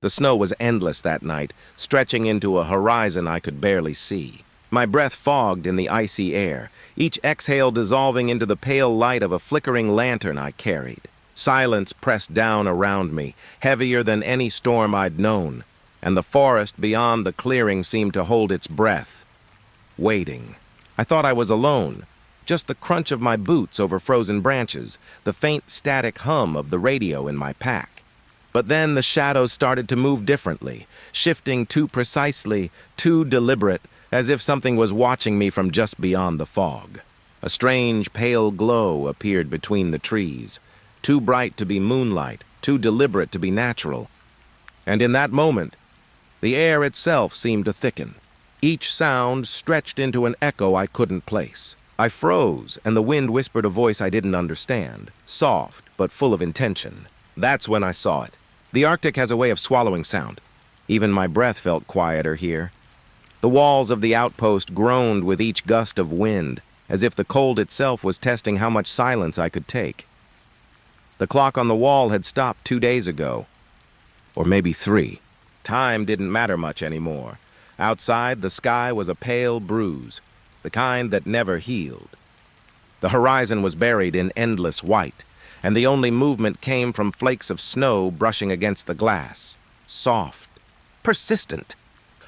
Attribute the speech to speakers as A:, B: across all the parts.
A: The snow was endless that night, stretching into a horizon I could barely see. My breath fogged in the icy air, each exhale dissolving into the pale light of a flickering lantern I carried. Silence pressed down around me, heavier than any storm I'd known, and the forest beyond the clearing seemed to hold its breath, waiting. I thought I was alone. Just the crunch of my boots over frozen branches, the faint static hum of the radio in my pack. But then the shadows started to move differently, shifting too precisely, too deliberate, as if something was watching me from just beyond the fog. A strange pale glow appeared between the trees, too bright to be moonlight, too deliberate to be natural. And in that moment, the air itself seemed to thicken. Each sound stretched into an echo I couldn't place. I froze, and the wind whispered a voice I didn't understand, soft but full of intention. That's when I saw it. The Arctic has a way of swallowing sound. Even my breath felt quieter here. The walls of the outpost groaned with each gust of wind, as if the cold itself was testing how much silence I could take. The clock on the wall had stopped 2 days ago, or maybe 3. Time didn't matter much anymore. Outside, the sky was a pale bruise, the kind that never healed. The horizon was buried in endless white, and the only movement came from flakes of snow brushing against the glass. Soft, persistent,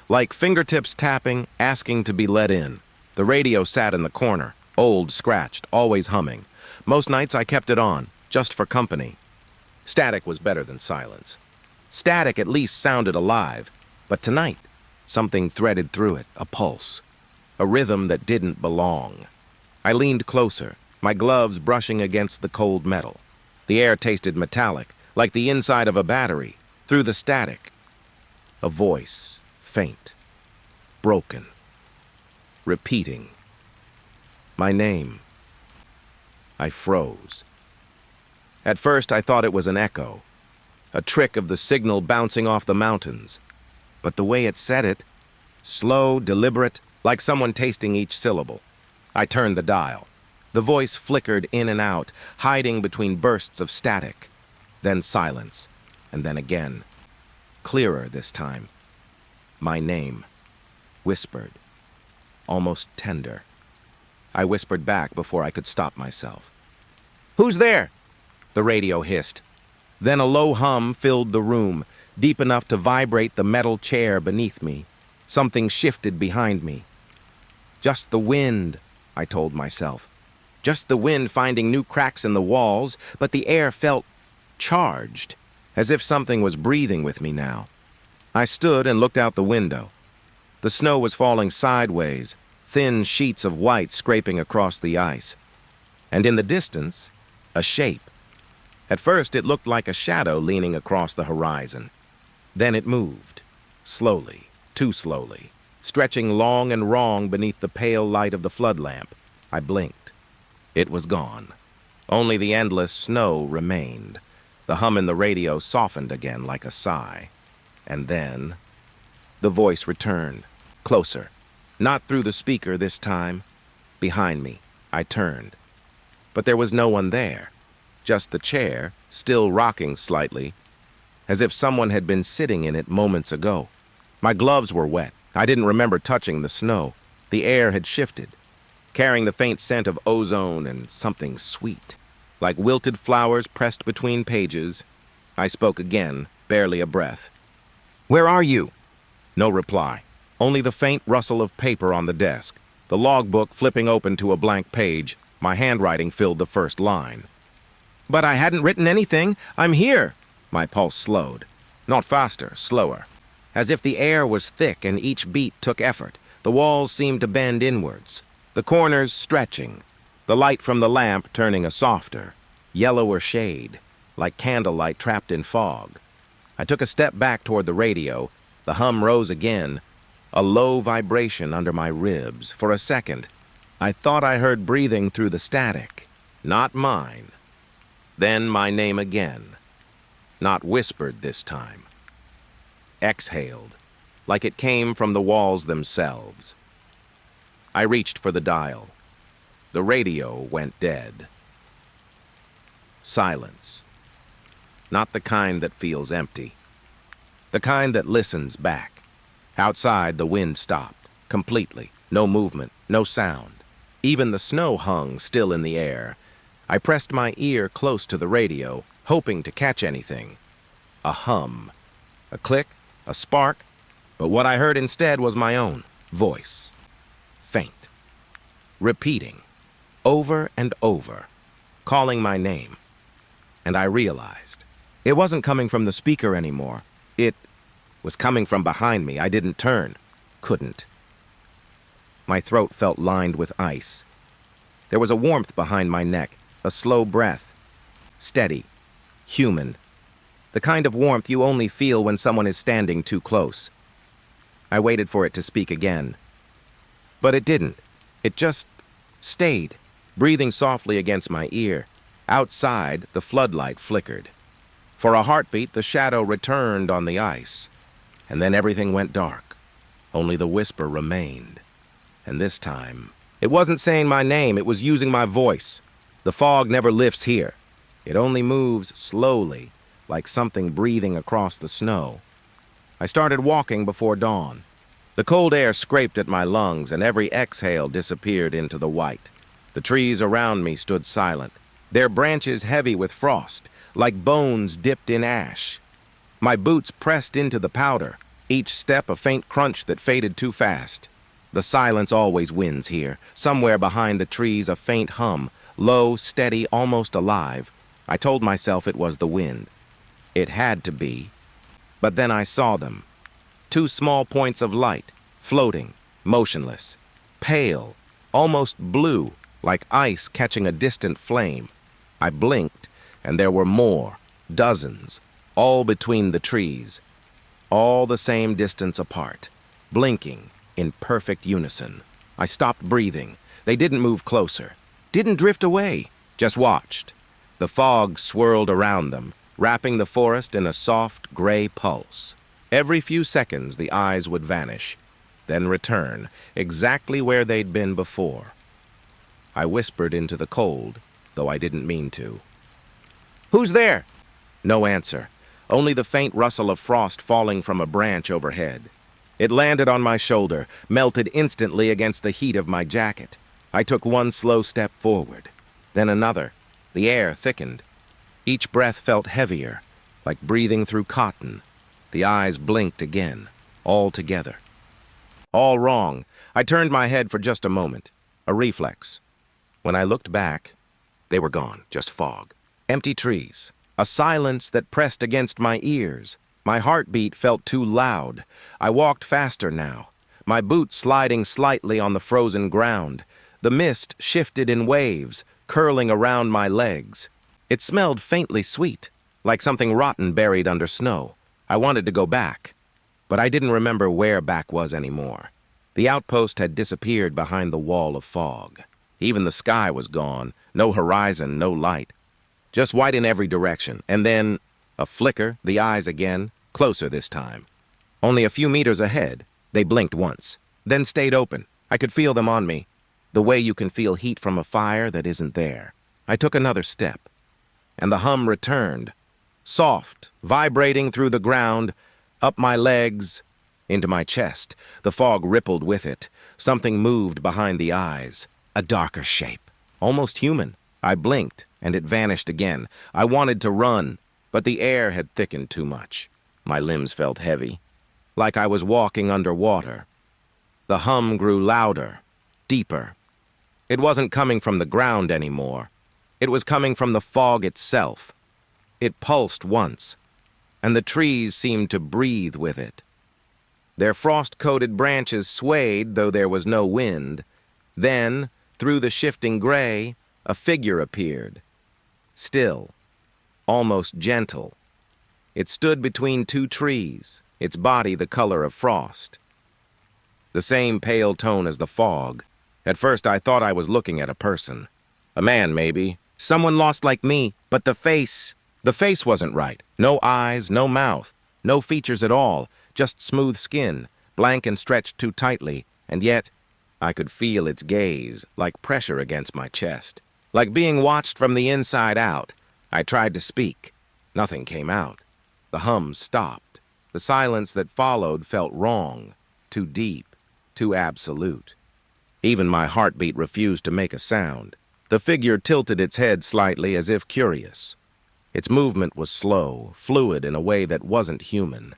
A: like fingertips tapping, asking to be let in. The radio sat in the corner, old, scratched, always humming. Most nights I kept it on, just for company. Static was better than silence. Static at least sounded alive, but tonight, something threaded through it, a pulse, a rhythm that didn't belong. I leaned closer, my gloves brushing against the cold metal. The air tasted metallic, like the inside of a battery, through the static. A voice, faint, broken, repeating. My name. I froze. At first I thought it was an echo, a trick of the signal bouncing off the mountains. But the way it said it, slow, deliberate, like someone tasting each syllable. I turned the dial. The voice flickered in and out, hiding between bursts of static. Then silence, and then again. Clearer this time. My name. Whispered. Almost tender. I whispered back before I could stop myself. "Who's there?" The radio hissed. Then a low hum filled the room, deep enough to vibrate the metal chair beneath me. Something shifted behind me. Just the wind, I told myself. Just the wind finding new cracks in the walls, but the air felt charged, as if something was breathing with me now. I stood and looked out the window. The snow was falling sideways, thin sheets of white scraping across the ice. And in the distance, a shape. At first, it looked like a shadow leaning across the horizon. Then it moved, slowly, too slowly, stretching long and wrong beneath the pale light of the flood lamp. I blinked. It was gone. Only the endless snow remained. The hum in the radio softened again like a sigh. And then, the voice returned, closer. Not through the speaker this time. Behind me, I turned. But there was no one there. Just the chair, still rocking slightly, as if someone had been sitting in it moments ago. My gloves were wet. I didn't remember touching the snow. The air had shifted, carrying the faint scent of ozone and something sweet. Like wilted flowers pressed between pages, I spoke again, barely a breath. "Where are you?" No reply. Only the faint rustle of paper on the desk. The logbook flipping open to a blank page. My handwriting filled the first line. "But I hadn't written anything. I'm here." My pulse slowed. Not faster, slower. As if the air was thick and each beat took effort. The walls seemed to bend inwards. The corners stretching. The light from the lamp turning a softer, yellower shade, like candlelight trapped in fog. I took a step back toward the radio. The hum rose again, a low vibration under my ribs. For a second, I thought I heard breathing through the static. Not mine. Then my name again. Not whispered this time. Exhaled, like it came from the walls themselves. I reached for the dial. The radio went dead. Silence. Not the kind that feels empty. The kind that listens back. Outside, the wind stopped, completely. No movement, no sound. Even the snow hung still in the air. I pressed my ear close to the radio, hoping to catch anything. A hum. A click, a spark, but what I heard instead was my own voice. Faint. Repeating. Over and over. Calling my name. And I realized. It wasn't coming from the speaker anymore. It was coming from behind me. I didn't turn. Couldn't. My throat felt lined with ice. There was a warmth behind my neck, a slow breath. Steady. Human. The kind of warmth you only feel when someone is standing too close. I waited for it to speak again. But it didn't. It just stayed, breathing softly against my ear. Outside, the floodlight flickered. For a heartbeat, the shadow returned on the ice. And then everything went dark. Only the whisper remained. And this time, it wasn't saying my name, it was using my voice. The fog never lifts here. It only moves slowly, like something breathing across the snow. I started walking before dawn. The cold air scraped at my lungs, and every exhale disappeared into the white. The trees around me stood silent, their branches heavy with frost, like bones dipped in ash. My boots pressed into the powder, each step a faint crunch that faded too fast. The silence always wins here. Somewhere behind the trees, a faint hum, low, steady, almost alive. I told myself it was the wind. It had to be. But then I saw them. 2 small points of light, floating, motionless, pale, almost blue, like ice catching a distant flame. I blinked, and there were more, dozens, all between the trees, all the same distance apart, blinking in perfect unison. I stopped breathing. They didn't move closer, didn't drift away, just watched. The fog swirled around them, wrapping the forest in a soft gray pulse. Every few seconds, the eyes would vanish, then return, exactly where they'd been before. I whispered into the cold, though I didn't mean to. "Who's there?" No answer, only the faint rustle of frost falling from a branch overhead. It landed on my shoulder, melted instantly against the heat of my jacket. I took one slow step forward, then another. The air thickened. Each breath felt heavier, like breathing through cotton. The eyes blinked again, all together. All wrong. I turned my head for just a moment, a reflex. When I looked back, they were gone, just fog. Empty trees, a silence that pressed against my ears. My heartbeat felt too loud. I walked faster now, my boots sliding slightly on the frozen ground. The mist shifted in waves, curling around my legs. It smelled faintly sweet, like something rotten buried under snow. I wanted to go back, but I didn't remember where back was anymore. The outpost had disappeared behind the wall of fog. Even the sky was gone, no horizon, no light. Just white in every direction, and then a flicker, the eyes again, closer this time. Only a few meters ahead, they blinked once, then stayed open. I could feel them on me, the way you can feel heat from a fire that isn't there. I took another step, and the hum returned, soft, vibrating through the ground, up my legs, into my chest. The fog rippled with it. Something moved behind the eyes, a darker shape, almost human. I blinked, and it vanished again. I wanted to run, but the air had thickened too much. My limbs felt heavy, like I was walking underwater. The hum grew louder, deeper. It wasn't coming from the ground anymore. It was coming from the fog itself. It pulsed once, and the trees seemed to breathe with it. Their frost-coated branches swayed, though there was no wind. Then, through the shifting gray, a figure appeared. Still, almost gentle. It stood between 2 trees, its body the color of frost. The same pale tone as the fog. At first I thought I was looking at a person. A man, maybe. Someone lost like me, but the face wasn't right. No eyes, no mouth, no features at all, just smooth skin, blank and stretched too tightly, and yet I could feel its gaze, like pressure against my chest, like being watched from the inside out. I tried to speak. Nothing came out. The hum stopped. The silence that followed felt wrong, too deep, too absolute. Even my heartbeat refused to make a sound. The figure tilted its head slightly as if curious. Its movement was slow, fluid in a way that wasn't human.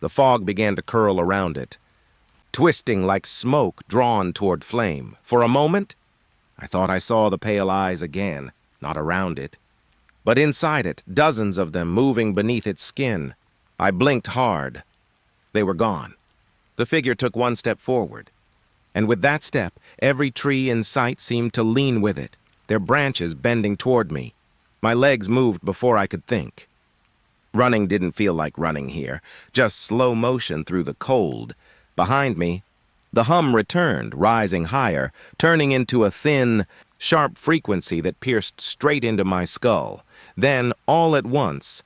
A: The fog began to curl around it, twisting like smoke drawn toward flame. For a moment, I thought I saw the pale eyes again, not around it, but inside it, dozens of them moving beneath its skin. I blinked hard. They were gone. The figure took one step forward, and with that step, every tree in sight seemed to lean with it, their branches bending toward me. My legs moved before I could think. Running didn't feel like running here, just slow motion through the cold. Behind me, the hum returned, rising higher, turning into a thin, sharp frequency that pierced straight into my skull. Then, all at once,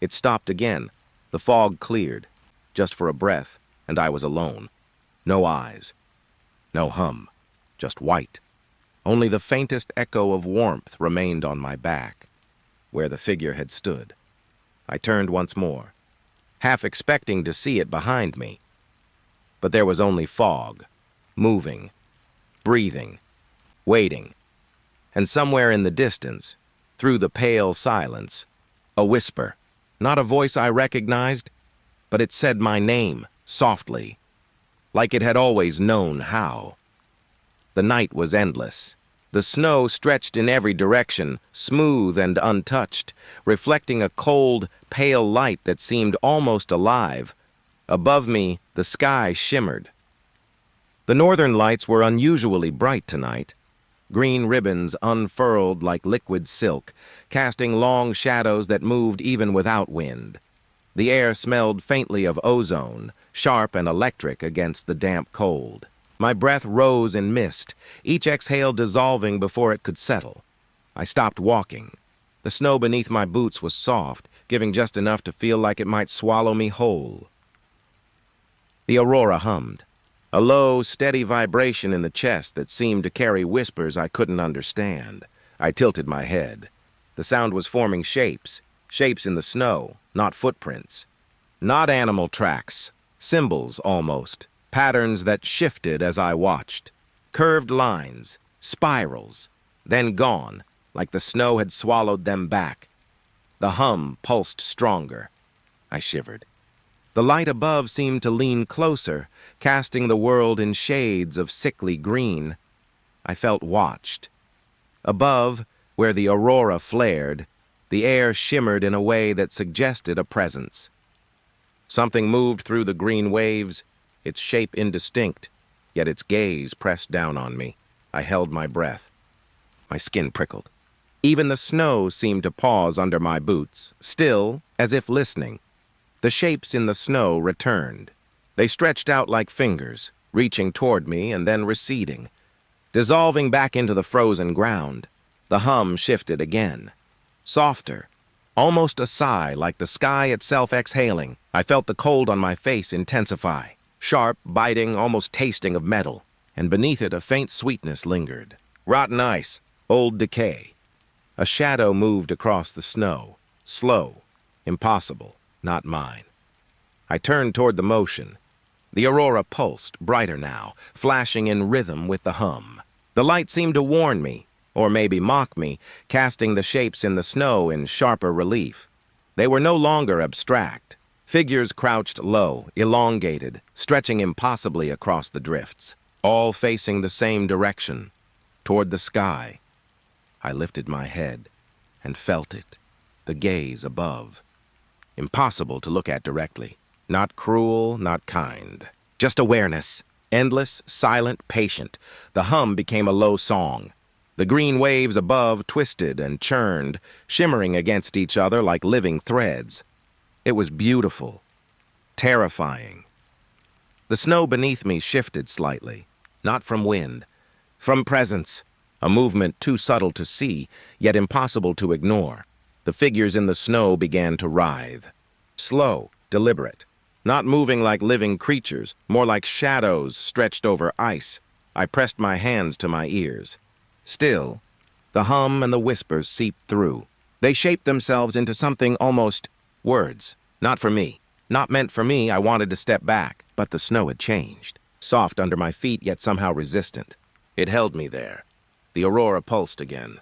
A: it stopped again. The fog cleared, just for a breath, and I was alone. No eyes, no hum, just white. Only the faintest echo of warmth remained on my back, where the figure had stood. I turned once more, half expecting to see it behind me. But there was only fog, moving, breathing, waiting, and somewhere in the distance, through the pale silence, a whisper. Not a voice I recognized, but it said my name, softly, like it had always known how. The night was endless. The snow stretched in every direction, smooth and untouched, reflecting a cold, pale light that seemed almost alive. Above me, the sky shimmered. The northern lights were unusually bright tonight. Green ribbons unfurled like liquid silk, casting long shadows that moved even without wind. The air smelled faintly of ozone, sharp and electric against the damp cold. My breath rose in mist, each exhale dissolving before it could settle. I stopped walking. The snow beneath my boots was soft, giving just enough to feel like it might swallow me whole. The aurora hummed, a low, steady vibration in the chest that seemed to carry whispers I couldn't understand. I tilted my head. The sound was forming shapes in the snow, not footprints. Not animal tracks, symbols almost. Patterns that shifted as I watched. Curved lines, spirals, then gone, like the snow had swallowed them back. The hum pulsed stronger. I shivered. The light above seemed to lean closer, casting the world in shades of sickly green. I felt watched. Above, where the aurora flared, the air shimmered in a way that suggested a presence. Something moved through the green waves, its shape indistinct, yet its gaze pressed down on me. I held my breath. My skin prickled. Even the snow seemed to pause under my boots, still, as if listening. The shapes in the snow returned. They stretched out like fingers, reaching toward me and then receding, dissolving back into the frozen ground. The hum shifted again. Softer, almost a sigh like the sky itself exhaling. I felt the cold on my face intensify. Sharp, biting, almost tasting of metal, and beneath it a faint sweetness lingered. Rotten ice, old decay. A shadow moved across the snow, slow, impossible, not mine. I turned toward the motion. The aurora pulsed, brighter now, flashing in rhythm with the hum. The light seemed to warn me, or maybe mock me, casting the shapes in the snow in sharper relief. They were no longer abstract. Figures crouched low, elongated, stretching impossibly across the drifts, all facing the same direction, toward the sky. I lifted my head and felt it, the gaze above. Impossible to look at directly. Not cruel, not kind. Just awareness, endless, silent, patient. The hum became a low song. The green waves above twisted and churned, shimmering against each other like living threads. It was beautiful, terrifying. The snow beneath me shifted slightly, not from wind, from presence, a movement too subtle to see, yet impossible to ignore. The figures in the snow began to writhe. Slow, deliberate, not moving like living creatures, more like shadows stretched over ice. I pressed my hands to my ears. Still, the hum and the whispers seeped through. They shaped themselves into something almost words, not for me. Not meant for me, I wanted to step back, but the snow had changed. Soft under my feet, yet somehow resistant. It held me there. The aurora pulsed again.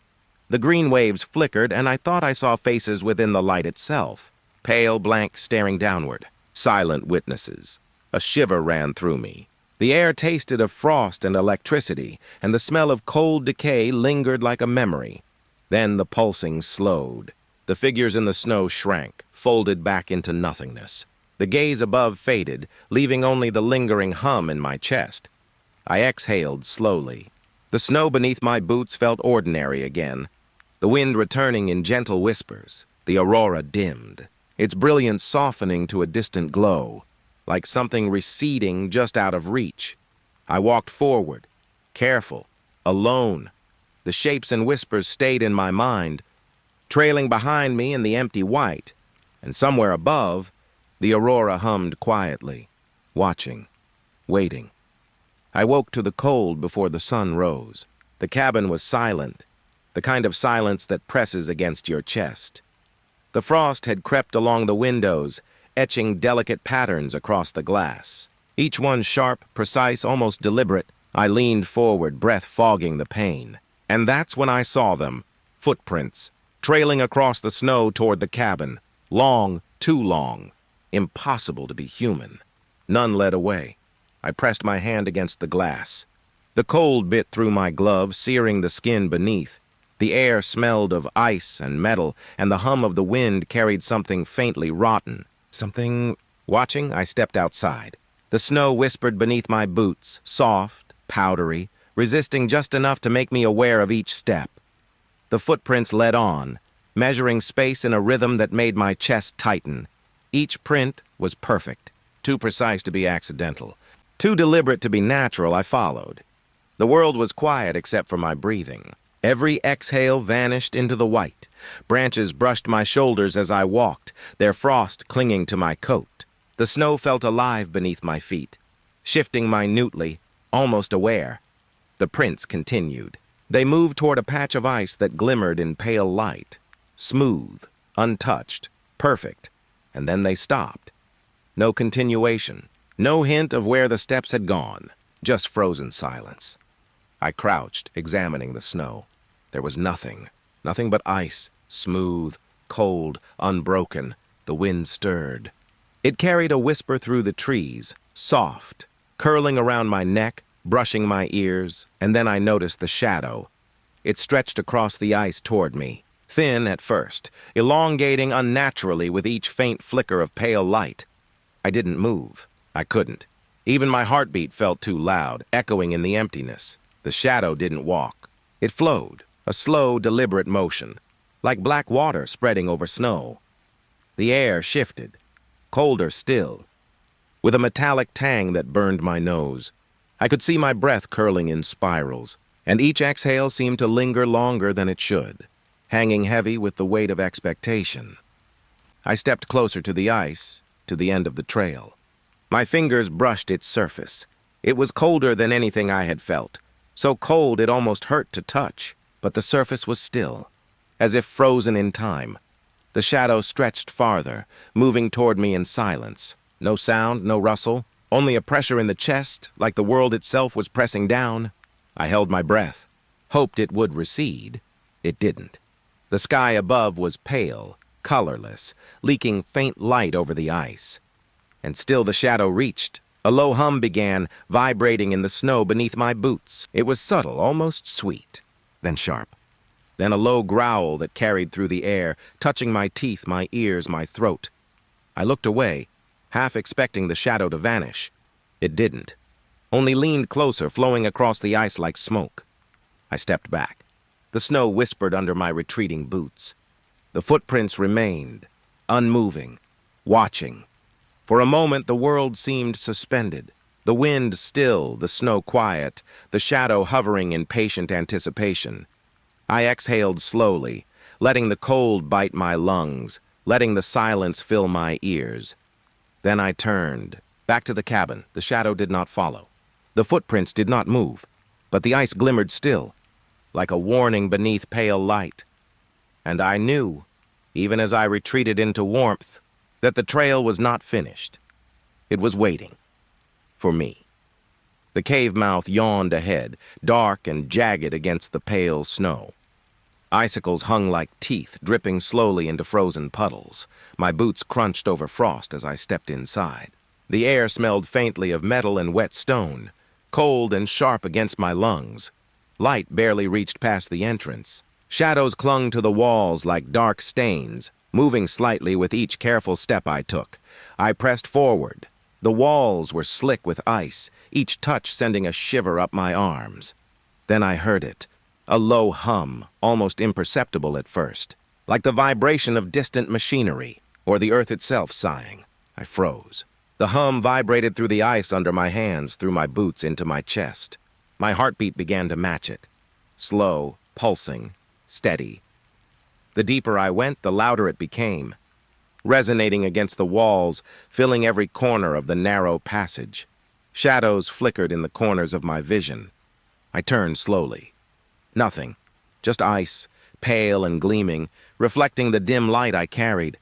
A: The green waves flickered, and I thought I saw faces within the light itself. Pale, blank, staring downward. Silent witnesses. A shiver ran through me. The air tasted of frost and electricity, and the smell of cold decay lingered like a memory. Then the pulsing slowed. The figures in the snow shrank, folded back into nothingness. The gaze above faded, leaving only the lingering hum in my chest. I exhaled slowly. The snow beneath my boots felt ordinary again, the wind returning in gentle whispers. The aurora dimmed, its brilliance softening to a distant glow, like something receding just out of reach. I walked forward, careful, alone. The shapes and whispers stayed in my mind, trailing behind me in the empty white, and somewhere above, the aurora hummed quietly, watching, waiting. I woke to the cold before the sun rose. The cabin was silent, the kind of silence that presses against your chest. The frost had crept along the windows, etching delicate patterns across the glass. Each one sharp, precise, almost deliberate. I leaned forward, breath fogging the pain. And that's when I saw them, footprints, trailing across the snow toward the cabin. Long, too long. Impossible to be human. None led away. I pressed my hand against the glass. The cold bit through my glove, searing the skin beneath. The air smelled of ice and metal, and the hum of the wind carried something faintly rotten. Something... Watching, I stepped outside. The snow whispered beneath my boots, soft, powdery, resisting just enough to make me aware of each step. The footprints led on, measuring space in a rhythm that made my chest tighten. Each print was perfect, too precise to be accidental. Too deliberate to be natural, I followed. The world was quiet except for my breathing. Every exhale vanished into the white. Branches brushed my shoulders as I walked, their frost clinging to my coat. The snow felt alive beneath my feet, shifting minutely, almost aware. The prints continued. They moved toward a patch of ice that glimmered in pale light. Smooth, untouched, perfect. And then they stopped. No continuation. No hint of where the steps had gone. Just frozen silence. I crouched, examining the snow. There was nothing. Nothing but ice. Smooth, cold, unbroken. The wind stirred. It carried a whisper through the trees, soft, curling around my neck, brushing my ears, and then I noticed the shadow. It stretched across the ice toward me, thin at first, elongating unnaturally with each faint flicker of pale light. I didn't move. I couldn't. Even my heartbeat felt too loud, echoing in the emptiness. The shadow didn't walk. It flowed, a slow, deliberate motion, like black water spreading over snow. The air shifted, colder still, with a metallic tang that burned my nose. I could see my breath curling in spirals, and each exhale seemed to linger longer than it should, hanging heavy with the weight of expectation. I stepped closer to the ice, to the end of the trail. My fingers brushed its surface. It was colder than anything I had felt, so cold it almost hurt to touch, but the surface was still, as if frozen in time. The shadow stretched farther, moving toward me in silence. No sound, no rustle, only a pressure in the chest, like the world itself was pressing down. I held my breath, hoped it would recede. It didn't. The sky above was pale, colorless, leaking faint light over the ice. And still the shadow reached. A low hum began, vibrating in the snow beneath my boots. It was subtle, almost sweet, then sharp. Then a low growl that carried through the air, touching my teeth, my ears, my throat. I looked away, half expecting the shadow to vanish. It didn't, only leaned closer, flowing across the ice like smoke. I stepped back. The snow whispered under my retreating boots. The footprints remained, unmoving, watching. For a moment the world seemed suspended, the wind still, the snow quiet, the shadow hovering in patient anticipation. I exhaled slowly, letting the cold bite my lungs, letting the silence fill my ears. Then I turned, back to the cabin. The shadow did not follow. The footprints did not move, but the ice glimmered still, like a warning beneath pale light. And I knew, even as I retreated into warmth, that the trail was not finished. It was waiting. For me. The cave mouth yawned ahead, dark and jagged against the pale snow. Icicles hung like teeth, dripping slowly into frozen puddles. My boots crunched over frost as I stepped inside. The air smelled faintly of metal and wet stone, cold and sharp against my lungs. Light barely reached past the entrance. Shadows clung to the walls like dark stains, moving slightly with each careful step I took. I pressed forward. The walls were slick with ice, each touch sending a shiver up my arms. Then I heard it, a low hum, almost imperceptible at first, like the vibration of distant machinery, or the earth itself sighing. I froze. The hum vibrated through the ice under my hands, through my boots, into my chest. My heartbeat began to match it. Slow, pulsing, steady. The deeper I went, the louder it became, resonating against the walls, filling every corner of the narrow passage. Shadows flickered in the corners of my vision. I turned slowly. Nothing, just ice, pale and gleaming, reflecting the dim light I carried.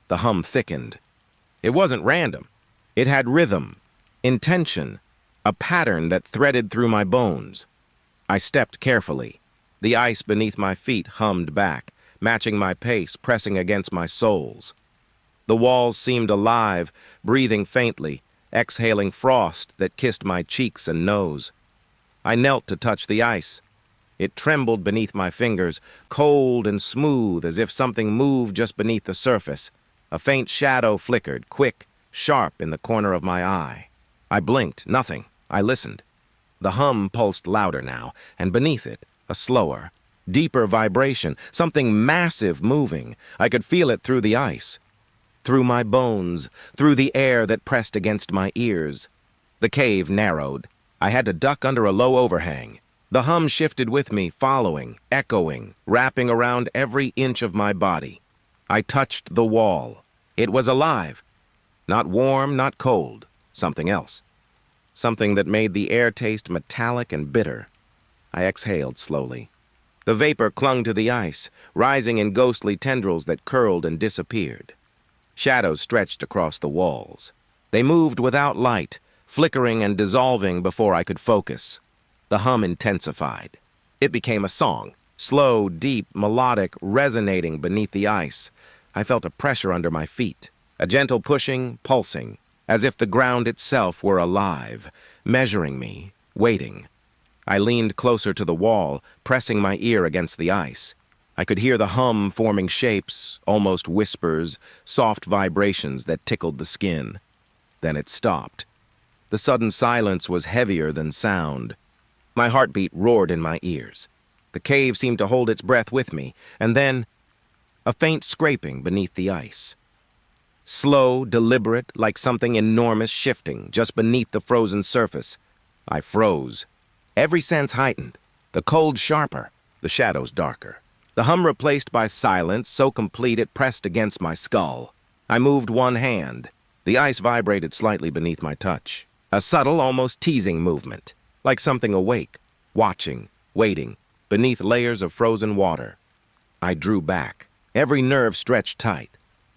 A: The hum thickened. It wasn't random. It had rhythm, intention, a pattern that threaded through my bones. I stepped carefully. The ice beneath my feet hummed back, matching my pace, pressing against my soles. The walls seemed alive, breathing faintly, exhaling frost that kissed my cheeks and nose. I knelt to touch the ice. It trembled beneath my fingers, cold and smooth as if something moved just beneath the surface. A faint shadow flickered, quick, sharp in the corner of my eye. I blinked, nothing. I listened. The hum pulsed louder now, and beneath it, a slower, deeper vibration, something massive moving. I could feel it through the ice, through my bones, through the air that pressed against my ears. The cave narrowed. I had to duck under a low overhang. The hum shifted with me, following, echoing, wrapping around every inch of my body. I touched the wall. It was alive. Not warm, not cold. Something else. Something that made the air taste metallic and bitter. I exhaled slowly. The vapor clung to the ice, rising in ghostly tendrils that curled and disappeared. Shadows stretched across the walls. They moved without light, flickering and dissolving before I could focus. The hum intensified. It became a song, slow, deep, melodic, resonating beneath the ice. I felt a pressure under my feet, a gentle pushing, pulsing, as if the ground itself were alive, measuring me, waiting. I leaned closer to the wall, pressing my ear against the ice. I could hear the hum forming shapes, almost whispers, soft vibrations that tickled the skin. Then it stopped. The sudden silence was heavier than sound. My heartbeat roared in my ears. The cave seemed to hold its breath with me, and then a faint scraping beneath the ice. Slow, deliberate, like something enormous shifting just beneath the frozen surface. I froze. Every sense heightened. The cold sharper, the shadows darker. The hum replaced by silence so complete it pressed against my skull. I moved one hand. The ice vibrated slightly beneath my touch. A subtle, almost teasing movement, like something awake, watching, waiting, beneath layers of frozen water. I drew back. Every nerve stretched tight.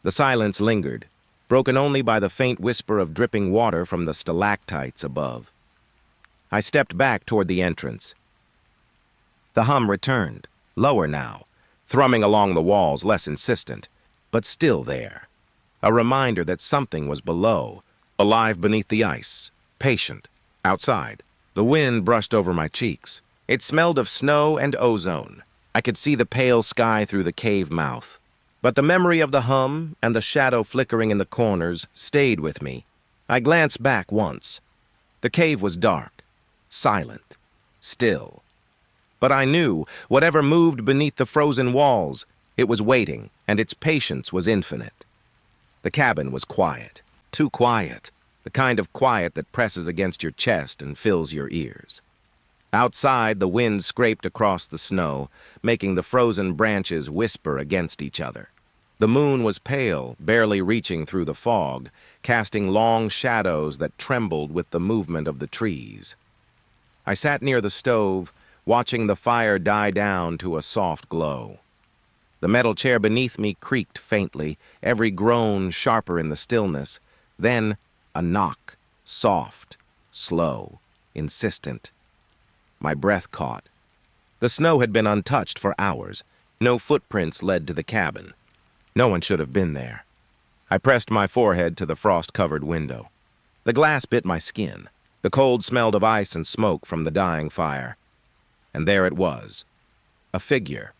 A: The silence lingered, broken only by the faint whisper of dripping water from the stalactites above. I stepped back toward the entrance. The hum returned, lower now, thrumming along the walls, less insistent, but still there. A reminder that something was below, alive beneath the ice, patient, outside. The wind brushed over my cheeks. It smelled of snow and ozone. I could see the pale sky through the cave mouth. But the memory of the hum and the shadow flickering in the corners stayed with me. I glanced back once. The cave was dark, silent, still. But I knew, whatever moved beneath the frozen walls, it was waiting, and its patience was infinite. The cabin was quiet, too quiet, the kind of quiet that presses against your chest and fills your ears. Outside, the wind scraped across the snow, making the frozen branches whisper against each other. The moon was pale, barely reaching through the fog, casting long shadows that trembled with the movement of the trees. I sat near the stove, watching the fire die down to a soft glow. The metal chair beneath me creaked faintly, every groan sharper in the stillness. Then a knock, soft, slow, insistent. My breath caught. The snow had been untouched for hours. No footprints led to the cabin. No one should have been there. I pressed my forehead to the frost-covered window. The glass bit my skin. The cold smelled of ice and smoke from the dying fire. And there it was, a figure.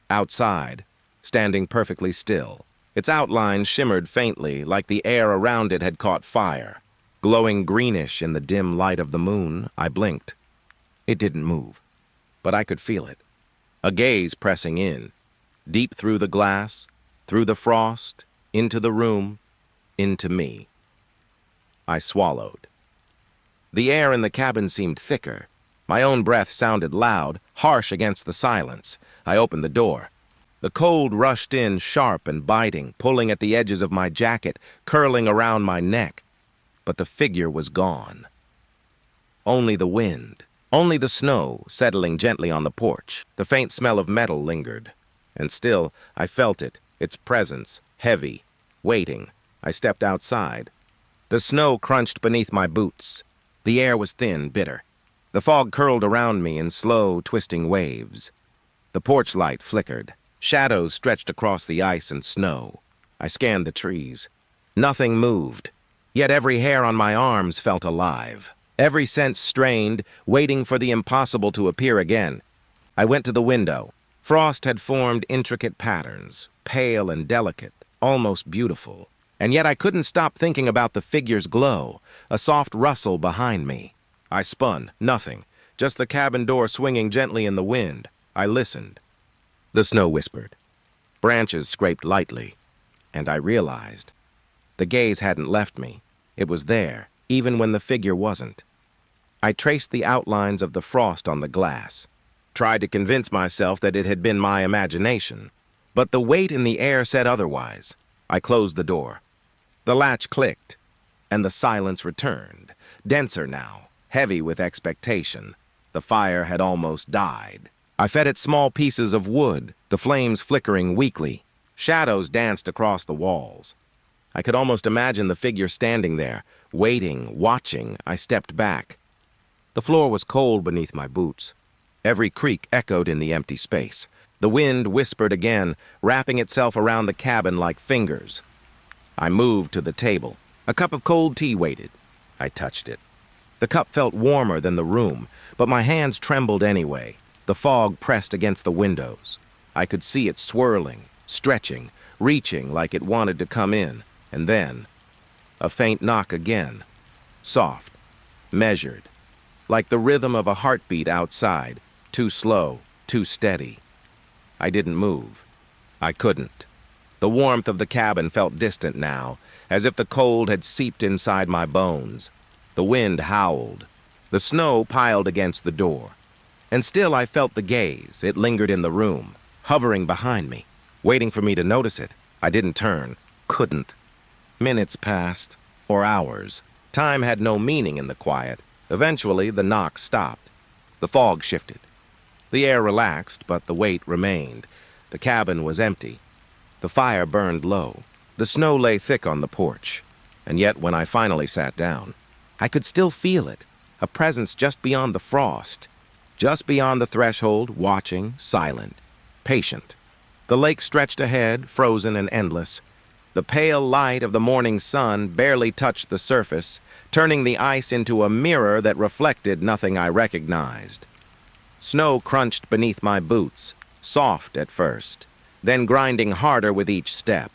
A: Outside, standing perfectly still. Its outline shimmered faintly, like the air around it had caught fire. Glowing greenish in the dim light of the moon, I blinked. It didn't move, but I could feel it. A gaze pressing in, deep through the glass, through the frost, into the room, into me. I swallowed. The air in the cabin seemed thicker. My own breath sounded loud, harsh against the silence. I opened the door. The cold rushed in, sharp and biting, pulling at the edges of my jacket, curling around my neck. But the figure was gone. Only the wind, only the snow settling gently on the porch. The faint smell of metal lingered. And still, I felt it, its presence, heavy, waiting. I stepped outside. The snow crunched beneath my boots. The air was thin, bitter. The fog curled around me in slow, twisting waves. The porch light flickered. Shadows stretched across the ice and snow. I scanned the trees. Nothing moved, yet every hair on my arms felt alive. Every sense strained, waiting for the impossible to appear again. I went to the window. Frost had formed intricate patterns, pale and delicate, almost beautiful. And yet I couldn't stop thinking about the figure's glow, a soft rustle behind me. I spun, nothing, just the cabin door swinging gently in the wind. I listened. The snow whispered. Branches scraped lightly, and I realized. The gaze hadn't left me. It was there, even when the figure wasn't. I traced the outlines of the frost on the glass, tried to convince myself that it had been my imagination, but the weight in the air said otherwise. I closed the door. The latch clicked, and the silence returned, denser now, heavy with expectation. The fire had almost died. I fed it small pieces of wood, the flames flickering weakly. Shadows danced across the walls. I could almost imagine the figure standing there, waiting, watching. I stepped back. The floor was cold beneath my boots. Every creak echoed in the empty space. The wind whispered again, wrapping itself around the cabin like fingers. I moved to the table. A cup of cold tea waited. I touched it. The cup felt warmer than the room, but my hands trembled anyway. The fog pressed against the windows. I could see it swirling, stretching, reaching like it wanted to come in. And then, a faint knock again. Soft, measured, like the rhythm of a heartbeat outside, too slow, too steady. I didn't move. I couldn't. The warmth of the cabin felt distant now, as if the cold had seeped inside my bones. The wind howled. The snow piled against the door. And still I felt the gaze. It lingered in the room, hovering behind me, waiting for me to notice it. I didn't turn. Couldn't. Minutes passed, or hours. Time had no meaning in the quiet. Eventually, the knock stopped. The fog shifted. The air relaxed, but the weight remained. The cabin was empty. The fire burned low. The snow lay thick on the porch. And yet, when I finally sat down, I could still feel it, a presence just beyond the frost, just beyond the threshold, watching, silent, patient. The lake stretched ahead, frozen and endless. The pale light of the morning sun barely touched the surface, turning the ice into a mirror that reflected nothing I recognized. Snow crunched beneath my boots, soft at first, then grinding harder with each step.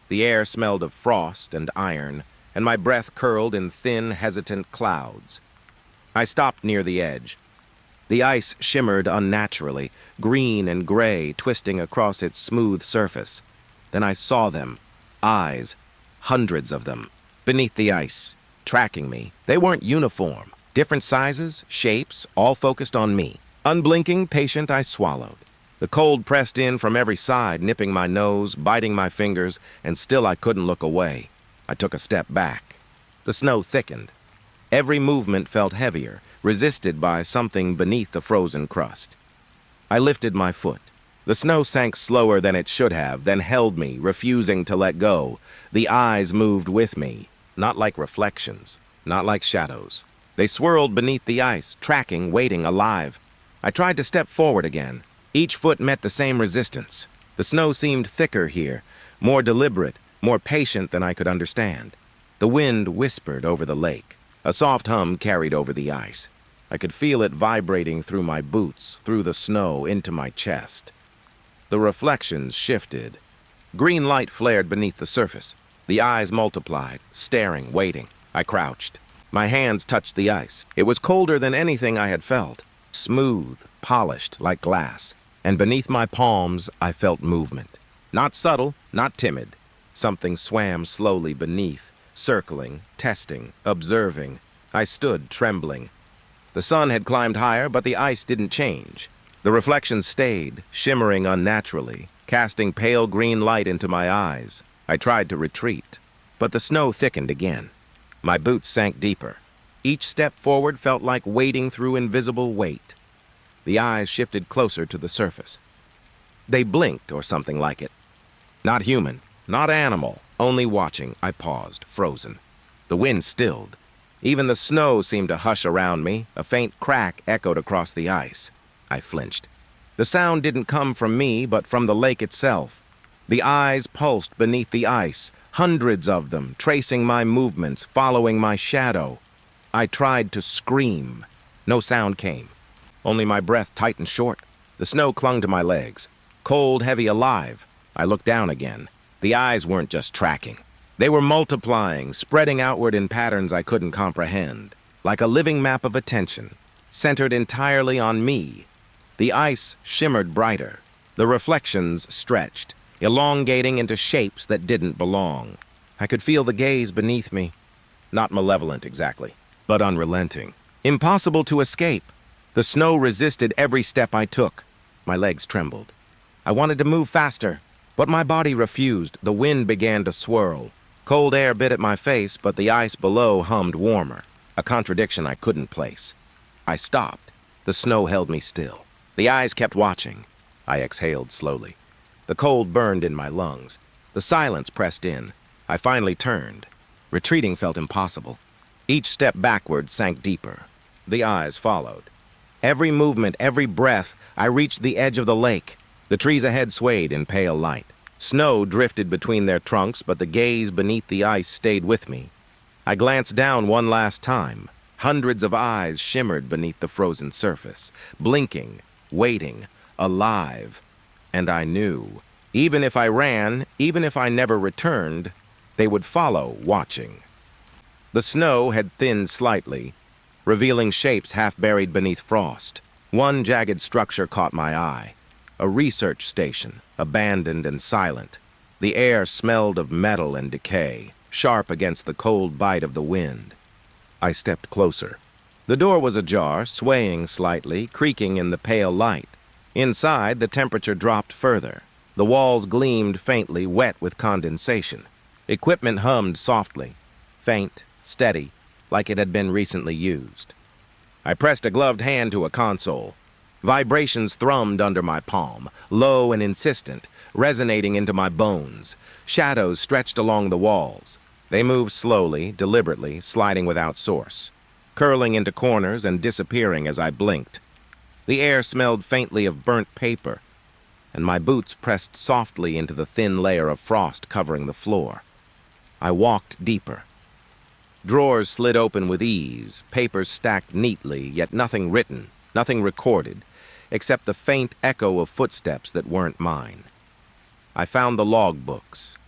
A: The air smelled of frost and iron, and my breath curled in thin, hesitant clouds. I stopped near the edge. The ice shimmered unnaturally, green and gray, twisting across its smooth surface. Then I saw them, eyes, hundreds of them, beneath the ice, tracking me. They weren't uniform. Different sizes, shapes, all focused on me. Unblinking, patient, I swallowed. The cold pressed in from every side, nipping my nose, biting my fingers, and still I couldn't look away. I took a step back. The snow thickened. Every movement felt heavier, resisted by something beneath the frozen crust. I lifted my foot. The snow sank slower than it should have, then held me, refusing to let go. The eyes moved with me, not like reflections, not like shadows. They swirled beneath the ice, tracking, waiting, alive. I tried to step forward again. Each foot met the same resistance. The snow seemed thicker here, more deliberate, more patient than I could understand. The wind whispered over the lake. A soft hum carried over the ice. I could feel it vibrating through my boots, through the snow, into my chest. The reflections shifted. Green light flared beneath the surface. The eyes multiplied, staring, waiting. I crouched. My hands touched the ice. It was colder than anything I had felt. Smooth, polished, like glass. And beneath my palms, I felt movement. Not subtle, not timid. Something swam slowly beneath, circling, testing, observing. I stood, trembling. The sun had climbed higher, but the ice didn't change. The reflections stayed, shimmering unnaturally, casting pale green light into my eyes. I tried to retreat, but the snow thickened again. My boots sank deeper. Each step forward felt like wading through invisible weight. The eyes shifted closer to the surface. They blinked, or something like it. Not human, not animal, only watching. I paused, frozen. The wind stilled. Even the snow seemed to hush around me. A faint crack echoed across the ice. I flinched. The sound didn't come from me, but from the lake itself. The eyes pulsed beneath the ice, hundreds of them, tracing my movements, following my shadow. I tried to scream. No sound came. Only my breath tightened short. The snow clung to my legs. Cold, heavy, alive. I looked down again. The eyes weren't just tracking. They were multiplying, spreading outward in patterns I couldn't comprehend, like a living map of attention, centered entirely on me. The ice shimmered brighter. The reflections stretched, elongating into shapes that didn't belong. I could feel the gaze beneath me. Not malevolent exactly, but unrelenting. Impossible to escape. The snow resisted every step I took. My legs trembled. I wanted to move faster, but my body refused. The wind began to swirl. Cold air bit at my face, but the ice below hummed warmer, a contradiction I couldn't place. I stopped. The snow held me still. The eyes kept watching. I exhaled slowly. The cold burned in my lungs. The silence pressed in. I finally turned. Retreating felt impossible. Each step backward sank deeper. The eyes followed. Every movement, every breath, I reached the edge of the lake. The trees ahead swayed in pale light. Snow drifted between their trunks, but the gaze beneath the ice stayed with me. I glanced down one last time. Hundreds of eyes shimmered beneath the frozen surface, blinking, waiting, alive. And I knew, even if I ran, even if I never returned, they would follow, watching. The snow had thinned slightly, revealing shapes half buried beneath frost. One jagged structure caught my eye. A research station, abandoned and silent. The air smelled of metal and decay, sharp against the cold bite of the wind. I stepped closer. The door was ajar, swaying slightly, creaking in the pale light. Inside, the temperature dropped further. The walls gleamed faintly, wet with condensation. Equipment hummed softly, faint, steady, like it had been recently used. I pressed a gloved hand to a console. Vibrations thrummed under my palm, low and insistent, resonating into my bones. Shadows stretched along the walls. They moved slowly, deliberately, sliding without source, curling into corners and disappearing as I blinked. The air smelled faintly of burnt paper, and my boots pressed softly into the thin layer of frost covering the floor. I walked deeper. Drawers slid open with ease, papers stacked neatly, yet nothing written, nothing recorded, except the faint echo of footsteps that weren't mine. I found the log books.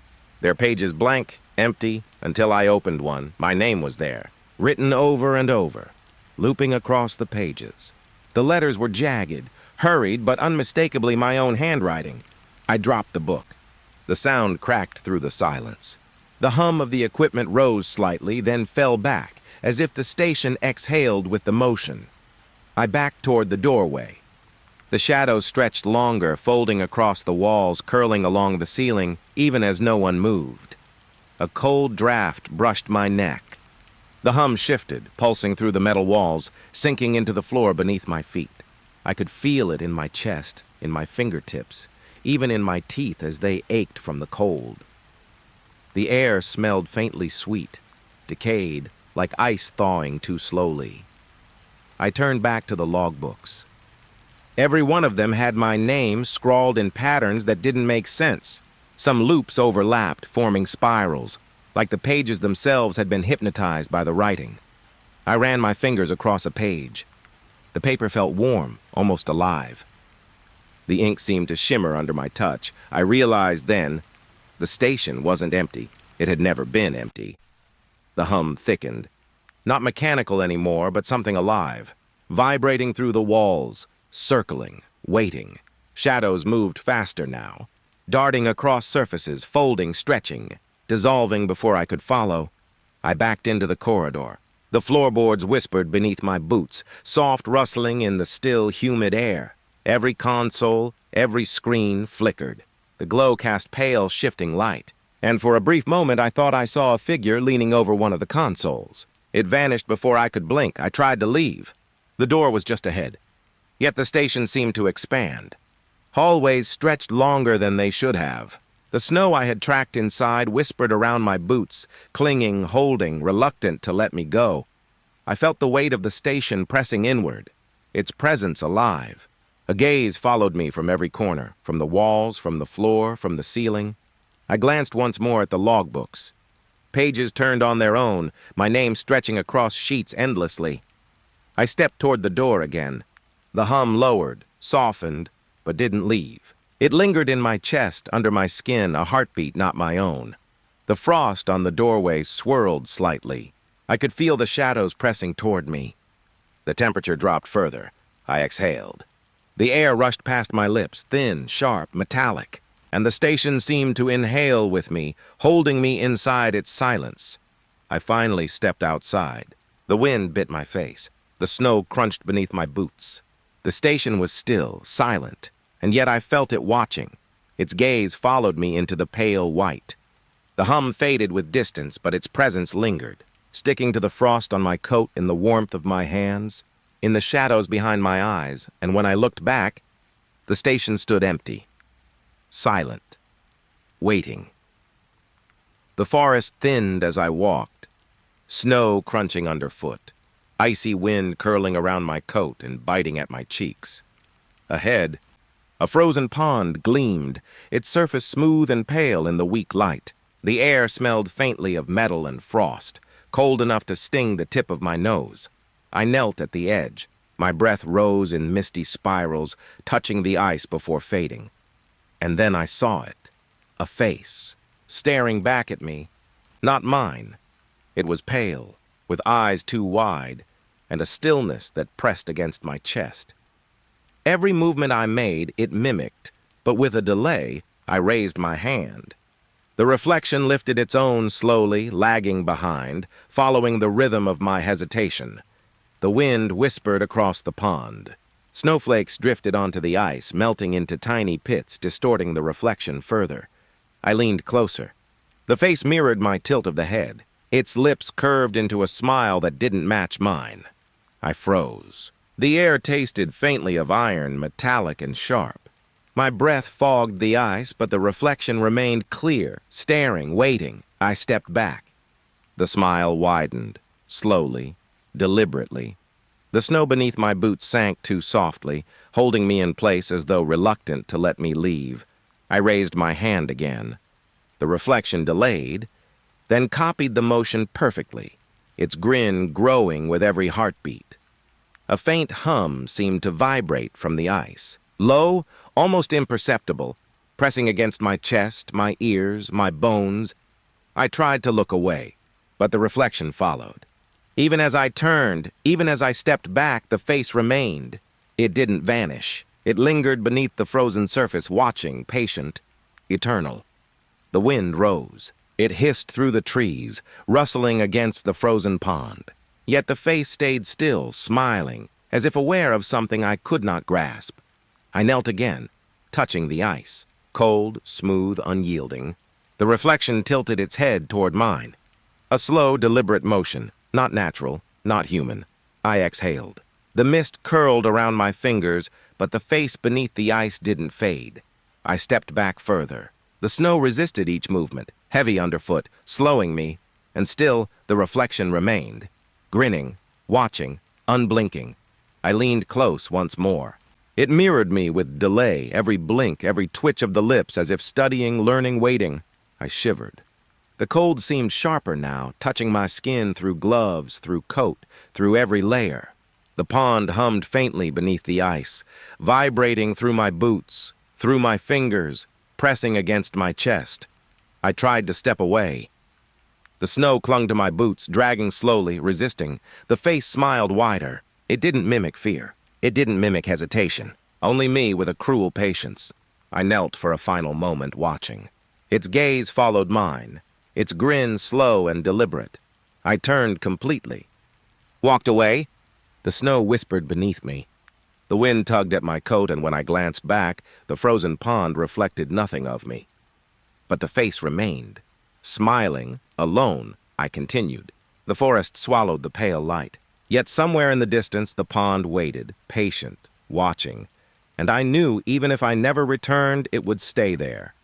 A: Their pages blank, empty, until I opened one. My name was there, written over and over, looping across the pages. The letters were jagged, hurried, but unmistakably my own handwriting. I dropped the book. The sound cracked through the silence. The hum of the equipment rose slightly, then fell back, as if the station exhaled with the motion. I backed toward the doorway. The shadows stretched longer, folding across the walls, curling along the ceiling, even as no one moved. A cold draft brushed my neck. The hum shifted, pulsing through the metal walls, sinking into the floor beneath my feet. I could feel it in my chest, in my fingertips, even in my teeth as they ached from the cold. The air smelled faintly sweet, decayed, like ice thawing too slowly. I turned back to the logbooks. Every one of them had my name scrawled in patterns that didn't make sense. Some loops overlapped, forming spirals, like the pages themselves had been hypnotized by the writing. I ran my fingers across a page. The paper felt warm, almost alive. The ink seemed to shimmer under my touch. I realized then the station wasn't empty. It had never been empty. The hum thickened. Not mechanical anymore, but something alive, vibrating through the walls, circling, waiting. Shadows moved faster now, darting across surfaces, folding, stretching, dissolving before I could follow. I backed into the corridor. The floorboards whispered beneath my boots, soft rustling in the still, humid air. Every console, every screen flickered. The glow cast pale, shifting light. And for a brief moment I thought I saw a figure leaning over one of the consoles. It vanished before I could blink. I tried to leave. The door was just ahead. Yet the station seemed to expand. Hallways stretched longer than they should have. The snow I had tracked inside whispered around my boots, clinging, holding, reluctant to let me go. I felt the weight of the station pressing inward, its presence alive. A gaze followed me from every corner, from the walls, from the floor, from the ceiling. I glanced once more at the logbooks. Pages turned on their own, my name stretching across sheets endlessly. I stepped toward the door again. The hum lowered, softened, but didn't leave. It lingered in my chest, under my skin, a heartbeat not my own. The frost on the doorway swirled slightly. I could feel the shadows pressing toward me. The temperature dropped further. I exhaled. The air rushed past my lips, thin, sharp, metallic, and the station seemed to inhale with me, holding me inside its silence. I finally stepped outside. The wind bit my face. The snow crunched beneath my boots. The station was still, silent, and yet I felt it watching. Its gaze followed me into the pale white. The hum faded with distance, but its presence lingered, sticking to the frost on my coat, in the warmth of my hands, in the shadows behind my eyes, and when I looked back, the station stood empty, silent, waiting. The forest thinned as I walked, snow crunching underfoot, icy wind curling around my coat and biting at my cheeks. Ahead, a frozen pond gleamed, its surface smooth and pale in the weak light. The air smelled faintly of metal and frost, cold enough to sting the tip of my nose. I knelt at the edge. My breath rose in misty spirals, touching the ice before fading. And then I saw it. A face, staring back at me. Not mine. It was pale, with eyes too wide, and a stillness that pressed against my chest. Every movement I made, it mimicked, but with a delay, I raised my hand. The reflection lifted its own slowly, lagging behind, following the rhythm of my hesitation. The wind whispered across the pond. Snowflakes drifted onto the ice, melting into tiny pits, distorting the reflection further. I leaned closer. The face mirrored my tilt of the head. Its lips curved into a smile that didn't match mine. I froze. The air tasted faintly of iron, metallic and sharp. My breath fogged the ice, but the reflection remained clear, staring, waiting. I stepped back. The smile widened, slowly, deliberately. The snow beneath my boots sank too softly, holding me in place as though reluctant to let me leave. I raised my hand again. The reflection delayed, then copied the motion perfectly, its grin growing with every heartbeat. A faint hum seemed to vibrate from the ice, low, almost imperceptible, pressing against my chest, my ears, my bones. I tried to look away, but the reflection followed. Even as I turned, even as I stepped back, the face remained. It didn't vanish. It lingered beneath the frozen surface, watching, patient, eternal. The wind rose. It hissed through the trees, rustling against the frozen pond. Yet the face stayed still, smiling, as if aware of something I could not grasp. I knelt again, touching the ice, cold, smooth, unyielding. The reflection tilted its head toward mine. A slow, deliberate motion, not natural, not human. I exhaled. The mist curled around my fingers, but the face beneath the ice didn't fade. I stepped back further. The snow resisted each movement, heavy underfoot, slowing me, and still the reflection remained. Grinning, watching, unblinking. I leaned close once more. It mirrored me with delay, every blink, every twitch of the lips, as if studying, learning, waiting. I shivered. The cold seemed sharper now, touching my skin through gloves, through coat, through every layer. The pond hummed faintly beneath the ice, vibrating through my boots, through my fingers, pressing against my chest. I tried to step away. The snow clung to my boots, dragging slowly, resisting. The face smiled wider. It didn't mimic fear. It didn't mimic hesitation. Only me with a cruel patience. I knelt for a final moment, watching. Its gaze followed mine, its grin slow and deliberate. I turned completely. Walked away? The snow whispered beneath me. The wind tugged at my coat, and when I glanced back, the frozen pond reflected nothing of me. But the face remained. Smiling, alone, I continued. The forest swallowed the pale light. Yet somewhere in the distance the pond waited, patient, watching, and I knew even if I never returned, it would stay there.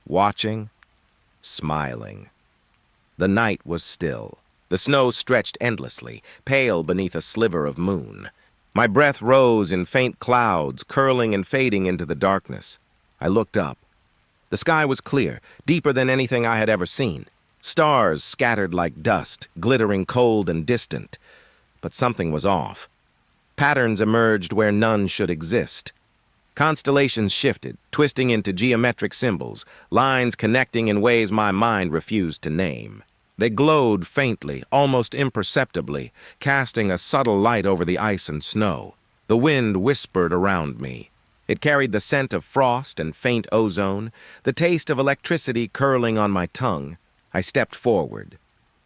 A: Watching, smiling. The night was still. The snow stretched endlessly, pale beneath a sliver of moon. My breath rose in faint clouds, curling and fading into the darkness. I looked up. The sky was clear, deeper than anything I had ever seen. Stars scattered like dust, glittering cold and distant. But something was off. Patterns emerged where none should exist. Constellations shifted, twisting into geometric symbols, lines connecting in ways my mind refused to name. They glowed faintly, almost imperceptibly, casting a subtle light over the ice and snow. The wind whispered around me. It carried the scent of frost and faint ozone, the taste of electricity curling on my tongue. I stepped forward.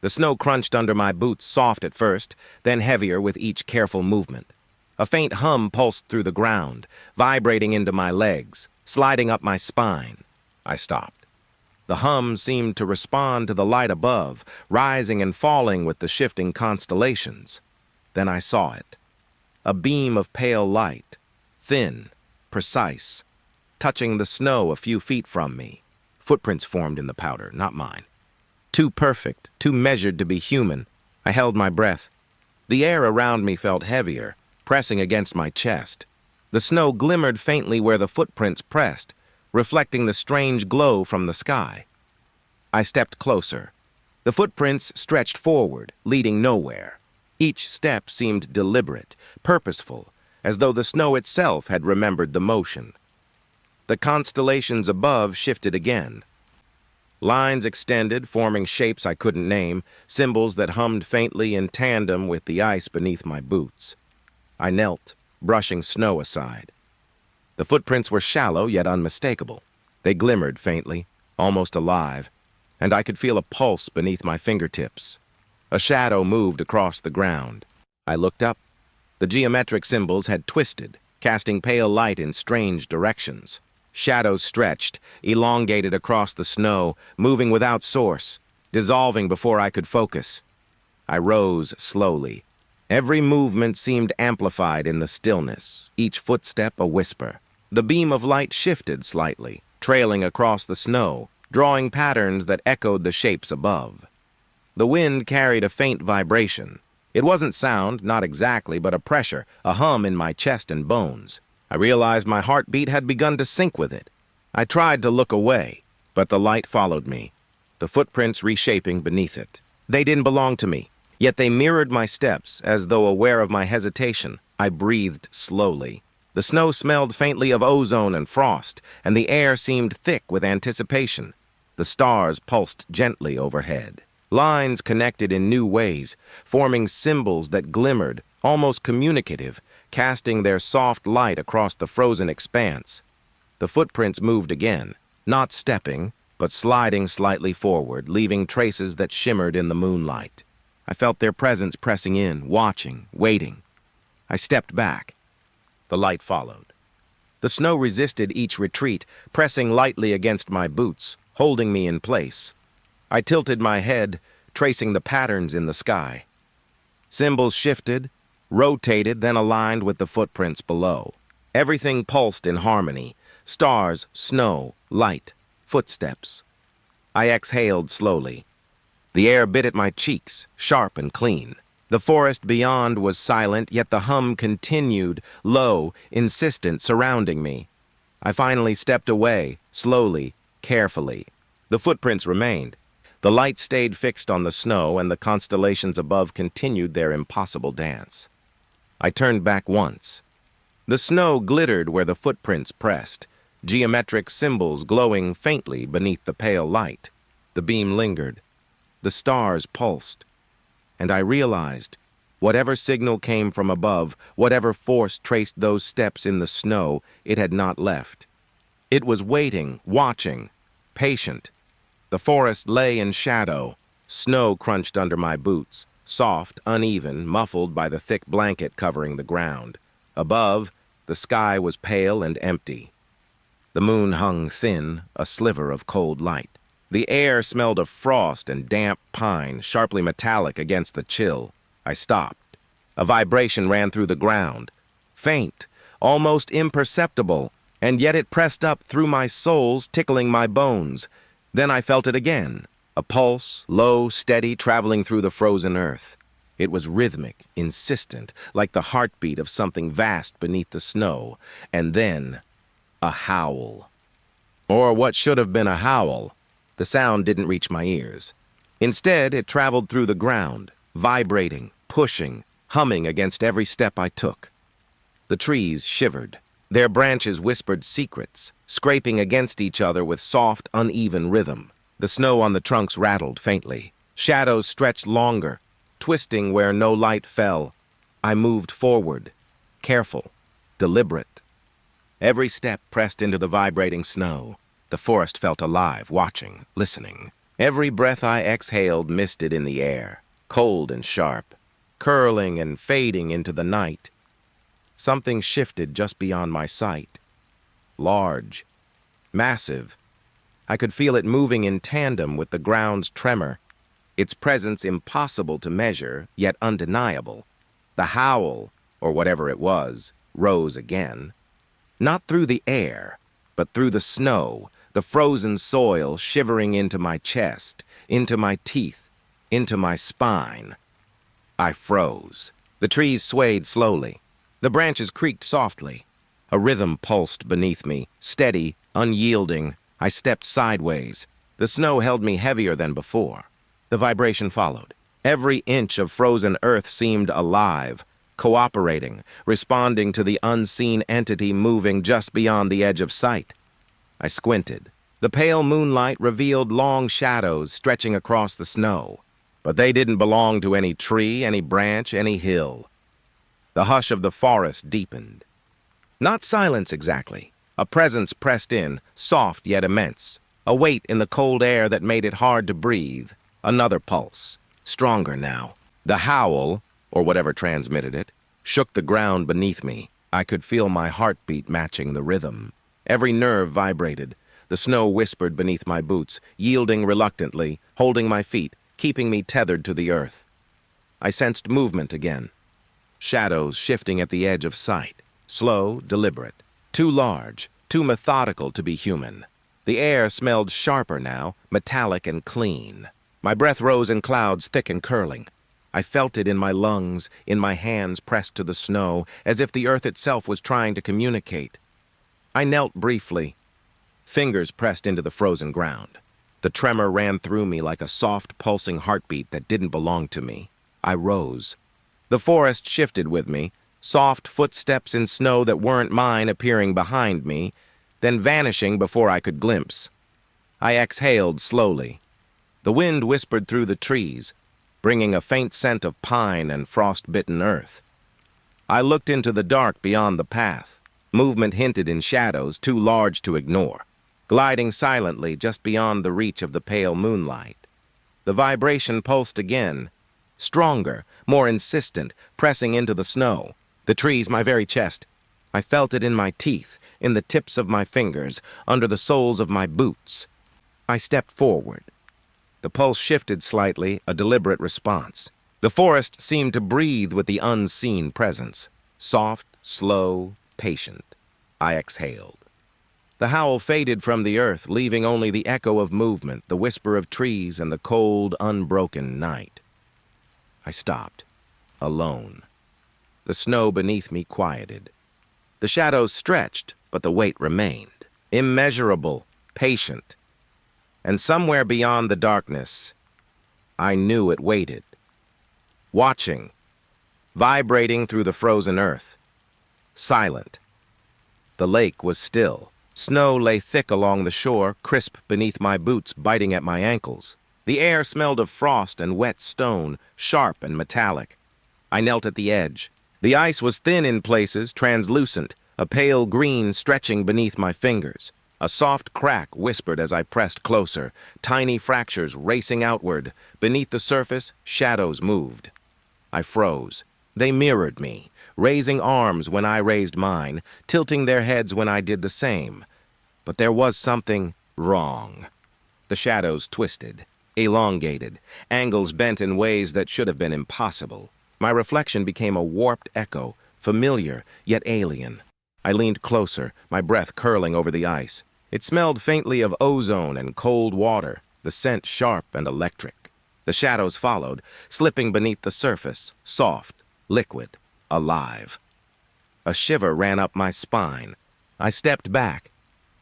A: The snow crunched under my boots, soft at first, then heavier with each careful movement. A faint hum pulsed through the ground, vibrating into my legs, sliding up my spine. I stopped. The hum seemed to respond to the light above, rising and falling with the shifting constellations. Then I saw it. A beam of pale light, thin, precise, touching the snow a few feet from me. Footprints formed in the powder, not mine. Too perfect, too measured to be human. I held my breath. The air around me felt heavier, pressing against my chest. The snow glimmered faintly where the footprints pressed, reflecting the strange glow from the sky. I stepped closer. The footprints stretched forward, leading nowhere. Each step seemed deliberate, purposeful, as though the snow itself had remembered the motion. The constellations above shifted again. Lines extended, forming shapes I couldn't name, symbols that hummed faintly in tandem with the ice beneath my boots. I knelt, brushing snow aside. The footprints were shallow yet unmistakable. They glimmered faintly, almost alive, and I could feel a pulse beneath my fingertips. A shadow moved across the ground. I looked up. The geometric symbols had twisted, casting pale light in strange directions. Shadows stretched, elongated across the snow, moving without source, dissolving before I could focus. I rose slowly. Every movement seemed amplified in the stillness, each footstep a whisper. The beam of light shifted slightly, trailing across the snow, drawing patterns that echoed the shapes above. The wind carried a faint vibration. It wasn't sound, not exactly, but a pressure, a hum in my chest and bones. I realized my heartbeat had begun to sync with it. I tried to look away, but the light followed me, the footprints reshaping beneath it. They didn't belong to me, yet they mirrored my steps, as though aware of my hesitation. I breathed slowly. The snow smelled faintly of ozone and frost, and the air seemed thick with anticipation. The stars pulsed gently overhead. Lines connected in new ways, forming symbols that glimmered, almost communicative, casting their soft light across the frozen expanse. The footprints moved again, not stepping, but sliding slightly forward, leaving traces that shimmered in the moonlight. I felt their presence pressing in, watching, waiting. I stepped back. The light followed. The snow resisted each retreat, pressing lightly against my boots, holding me in place. I tilted my head, tracing the patterns in the sky. Symbols shifted, rotated, then aligned with the footprints below. Everything pulsed in harmony. Stars, snow, light, footsteps. I exhaled slowly. The air bit at my cheeks, sharp and clean. The forest beyond was silent, yet the hum continued, low, insistent, surrounding me. I finally stepped away, slowly, carefully. The footprints remained. The light stayed fixed on the snow, and the constellations above continued their impossible dance. I turned back once. The snow glittered where the footprints pressed, geometric symbols glowing faintly beneath the pale light. The beam lingered. The stars pulsed. And I realized, whatever signal came from above, whatever force traced those steps in the snow, it had not left. It was waiting, watching, patient. The forest lay in shadow. Snow crunched under my boots, soft, uneven, muffled by the thick blanket covering the ground. Above, the sky was pale and empty. The moon hung thin, a sliver of cold light. The air smelled of frost and damp pine, sharply metallic against the chill. I stopped. A vibration ran through the ground. Faint, almost imperceptible, and yet it pressed up through my soles, tickling my bones. Then I felt it again, a pulse, low, steady, traveling through the frozen earth. It was rhythmic, insistent, like the heartbeat of something vast beneath the snow. And then, a howl. Or what should have been a howl. The sound didn't reach my ears. Instead, it traveled through the ground, vibrating, pushing, humming against every step I took. The trees shivered. Their branches whispered secrets, scraping against each other with soft, uneven rhythm. The snow on the trunks rattled faintly. Shadows stretched longer, twisting where no light fell. I moved forward, careful, deliberate. Every step pressed into the vibrating snow. The forest felt alive, watching, listening. Every breath I exhaled misted in the air, cold and sharp, curling and fading into the night. Something shifted just beyond my sight. Large, massive. I could feel it moving in tandem with the ground's tremor. Its presence impossible to measure, yet undeniable. The howl, or whatever it was, rose again. Not through the air, but through the snow, the frozen soil shivering into my chest, into my teeth, into my spine. I froze. The trees swayed slowly. The branches creaked softly. A rhythm pulsed beneath me, steady, unyielding. I stepped sideways. The snow held me heavier than before. The vibration followed. Every inch of frozen earth seemed alive, cooperating, responding to the unseen entity moving just beyond the edge of sight. I squinted. The pale moonlight revealed long shadows stretching across the snow, but they didn't belong to any tree, any branch, any hill. The hush of the forest deepened. Not silence exactly. A presence pressed in, soft yet immense. A weight in the cold air that made it hard to breathe. Another pulse, stronger now. The howl, or whatever transmitted it, shook the ground beneath me. I could feel my heartbeat matching the rhythm. Every nerve vibrated. The snow whispered beneath my boots, yielding reluctantly, holding my feet, keeping me tethered to the earth. I sensed movement again. Shadows shifting at the edge of sight. Slow, deliberate. Too large, too methodical to be human. The air smelled sharper now, metallic and clean. My breath rose in clouds thick and curling. I felt it in my lungs, in my hands pressed to the snow, as if the earth itself was trying to communicate. I knelt briefly. Fingers pressed into the frozen ground. The tremor ran through me like a soft, pulsing heartbeat that didn't belong to me. I rose. The forest shifted with me, soft footsteps in snow that weren't mine appearing behind me, then vanishing before I could glimpse. I exhaled slowly. The wind whispered through the trees, bringing a faint scent of pine and frost-bitten earth. I looked into the dark beyond the path. Movement hinted in shadows too large to ignore, gliding silently just beyond the reach of the pale moonlight. The vibration pulsed again, stronger, more insistent, pressing into the snow. The trees, my very chest. I felt it in my teeth, in the tips of my fingers, under the soles of my boots. I stepped forward. The pulse shifted slightly, a deliberate response. The forest seemed to breathe with the unseen presence, soft, slow, patient. I exhaled. The howl faded from the earth, leaving only the echo of movement, the whisper of trees, and the cold, unbroken night. I stopped, alone. The snow beneath me quieted. The shadows stretched, but the weight remained, immeasurable, patient. And somewhere beyond the darkness, I knew it waited, watching, vibrating through the frozen earth, silent. The lake was still. Snow lay thick along the shore, crisp beneath my boots, biting at my ankles. The air smelled of frost and wet stone, sharp and metallic. I knelt at the edge. The ice was thin in places, translucent, a pale green stretching beneath my fingers. A soft crack whispered as I pressed closer, tiny fractures racing outward. Beneath the surface, shadows moved. I froze. They mirrored me, raising arms when I raised mine, tilting their heads when I did the same. But there was something wrong. The shadows twisted, elongated, angles bent in ways that should have been impossible. My reflection became a warped echo, familiar yet alien. I leaned closer, my breath curling over the ice. It smelled faintly of ozone and cold water, the scent sharp and electric. The shadows followed, slipping beneath the surface, soft, liquid, alive. A shiver ran up my spine. I stepped back.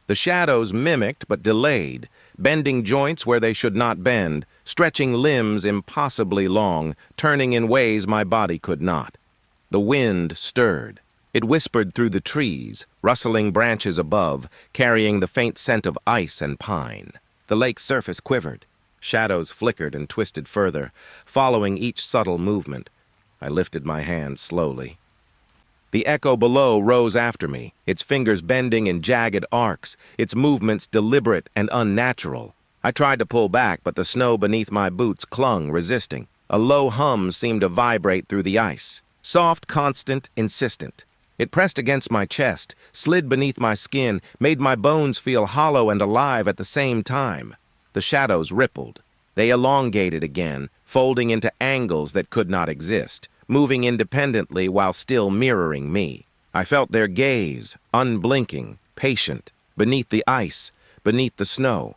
A: The shadows mimicked but delayed, bending joints where they should not bend, stretching limbs impossibly long, turning in ways my body could not. The wind stirred. It whispered through the trees, rustling branches above, carrying the faint scent of ice and pine. The lake's surface quivered. Shadows flickered and twisted further, following each subtle movement. I lifted my hand slowly. The echo below rose after me, its fingers bending in jagged arcs, its movements deliberate and unnatural. I tried to pull back, but the snow beneath my boots clung, resisting. A low hum seemed to vibrate through the ice. Soft, constant, insistent. It pressed against my chest, slid beneath my skin, made my bones feel hollow and alive at the same time. The shadows rippled. They elongated again, folding into angles that could not exist, moving independently while still mirroring me. I felt their gaze, unblinking, patient, beneath the ice, beneath the snow.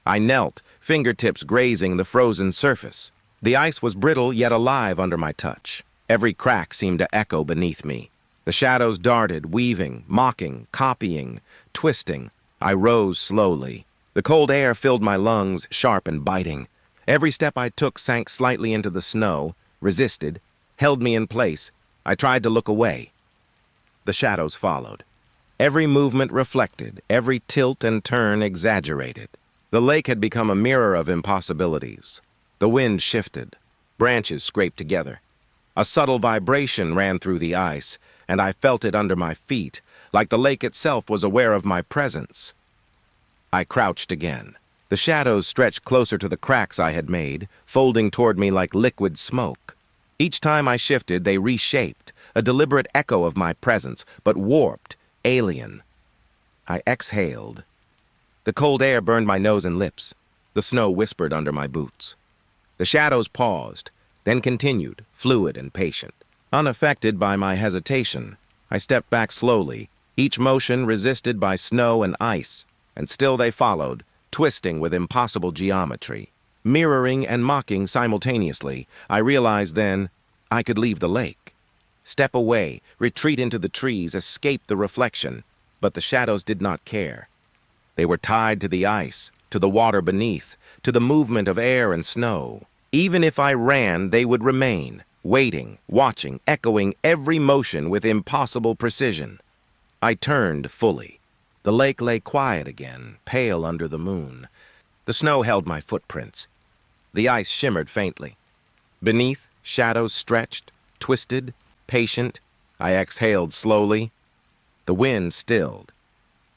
A: I knelt, fingertips grazing the frozen surface. The ice was brittle yet alive under my touch. Every crack seemed to echo beneath me. The shadows darted, weaving, mocking, copying, twisting. I rose slowly. The cold air filled my lungs, sharp and biting. Every step I took sank slightly into the snow, resisted, held me in place. I tried to look away. The shadows followed. Every movement reflected, every tilt and turn exaggerated. The lake had become a mirror of impossibilities. The wind shifted. Branches scraped together. A subtle vibration ran through the ice, and I felt it under my feet, like the lake itself was aware of my presence. I crouched again. The shadows stretched closer to the cracks I had made, folding toward me like liquid smoke. Each time I shifted, they reshaped, a deliberate echo of my presence, but warped, alien. I exhaled. The cold air burned my nose and lips. The snow whispered under my boots. The shadows paused, then continued, fluid and patient. Unaffected by my hesitation, I stepped back slowly, each motion resisted by snow and ice, and still they followed, twisting with impossible geometry. Mirroring and mocking simultaneously, I realized then I could leave the lake. Step away, retreat into the trees, escape the reflection. But the shadows did not care. They were tied to the ice, to the water beneath, to the movement of air and snow. Even if I ran, they would remain, waiting, watching, echoing every motion with impossible precision. I turned fully. The lake lay quiet again, pale under the moon. The snow held my footprints. The ice shimmered faintly. Beneath, shadows stretched, twisted, patient. I exhaled slowly. The wind stilled.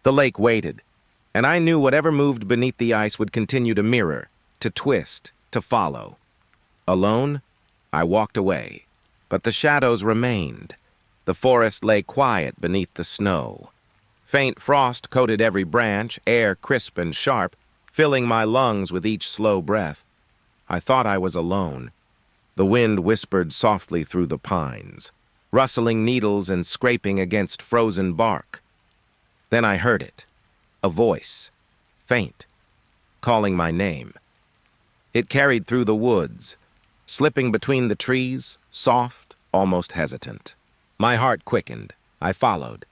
A: The lake waited, and I knew whatever moved beneath the ice would continue to mirror, to twist, to follow. Alone, I walked away, but the shadows remained. The forest lay quiet beneath the snow. Faint frost coated every branch, air crisp and sharp, filling my lungs with each slow breath. I thought I was alone. The wind whispered softly through the pines, rustling needles and scraping against frozen bark. Then I heard it. A voice. Faint. Calling my name. It carried through the woods, slipping between the trees, soft, almost hesitant. My heart quickened. I followed.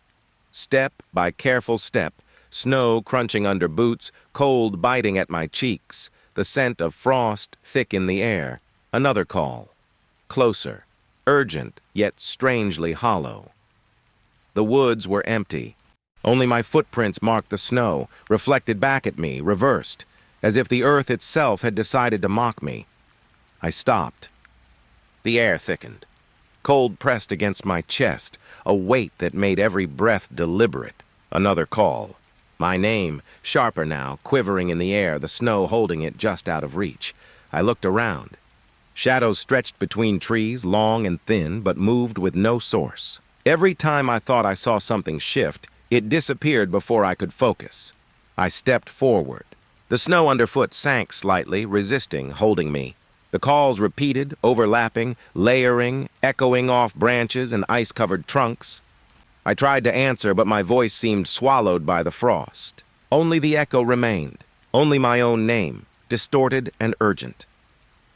A: Step by careful step, snow crunching under boots, cold biting at my cheeks, the scent of frost thick in the air. Another call. Closer. Urgent, yet strangely hollow. The woods were empty. Only my footprints marked the snow, reflected back at me, reversed, as if the earth itself had decided to mock me. I stopped. The air thickened. Cold pressed against my chest, a weight that made every breath deliberate. Another call. My name, sharper now, quivering in the air, the snow holding it just out of reach. I looked around. Shadows stretched between trees, long and thin, but moved with no source. Every time I thought I saw something shift, it disappeared before I could focus. I stepped forward. The snow underfoot sank slightly, resisting, holding me. The calls repeated, overlapping, layering, echoing off branches and ice-covered trunks. I tried to answer, but my voice seemed swallowed by the frost. Only the echo remained, only my own name, distorted and urgent.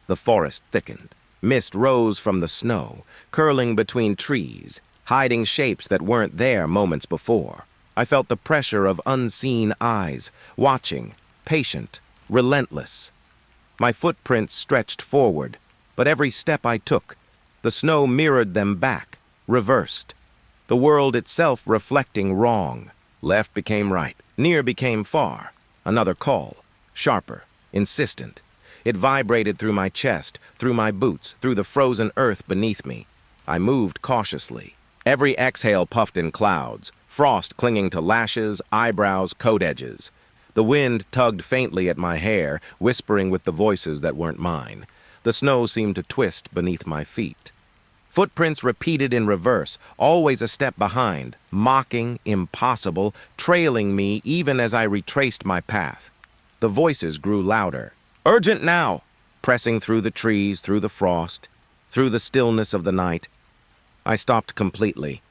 A: The forest thickened. Mist rose from the snow, curling between trees, hiding shapes that weren't there moments before. I felt the pressure of unseen eyes, watching, patient, relentless. My footprints stretched forward, but every step I took, the snow mirrored them back, reversed. The world itself reflecting wrong. Left became right, near became far. Another call, sharper, insistent. It vibrated through my chest, through my boots, through the frozen earth beneath me. I moved cautiously. Every exhale puffed in clouds, frost clinging to lashes, eyebrows, coat edges. The wind tugged faintly at my hair, whispering with the voices that weren't mine. The snow seemed to twist beneath my feet. Footprints repeated in reverse, always a step behind, mocking, impossible, trailing me even as I retraced my path. The voices grew louder. Urgent now! Pressing through the trees, through the frost, through the stillness of the night. I stopped completely.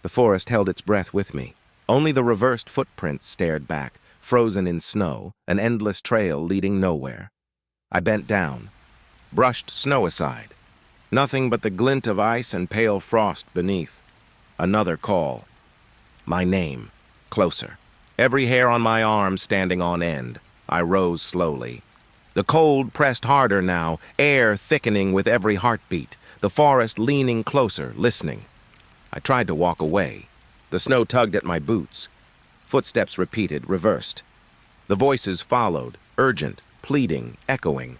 A: The forest held its breath with me. Only the reversed footprints stared back, frozen in snow, an endless trail leading nowhere. I bent down, brushed snow aside. Nothing but the glint of ice and pale frost beneath. Another call. My name, closer. Every hair on my arm standing on end. I rose slowly. The cold pressed harder now, air thickening with every heartbeat, the forest leaning closer, listening. I tried to walk away. The snow tugged at my boots. Footsteps repeated, reversed. The voices followed, urgent, pleading, echoing.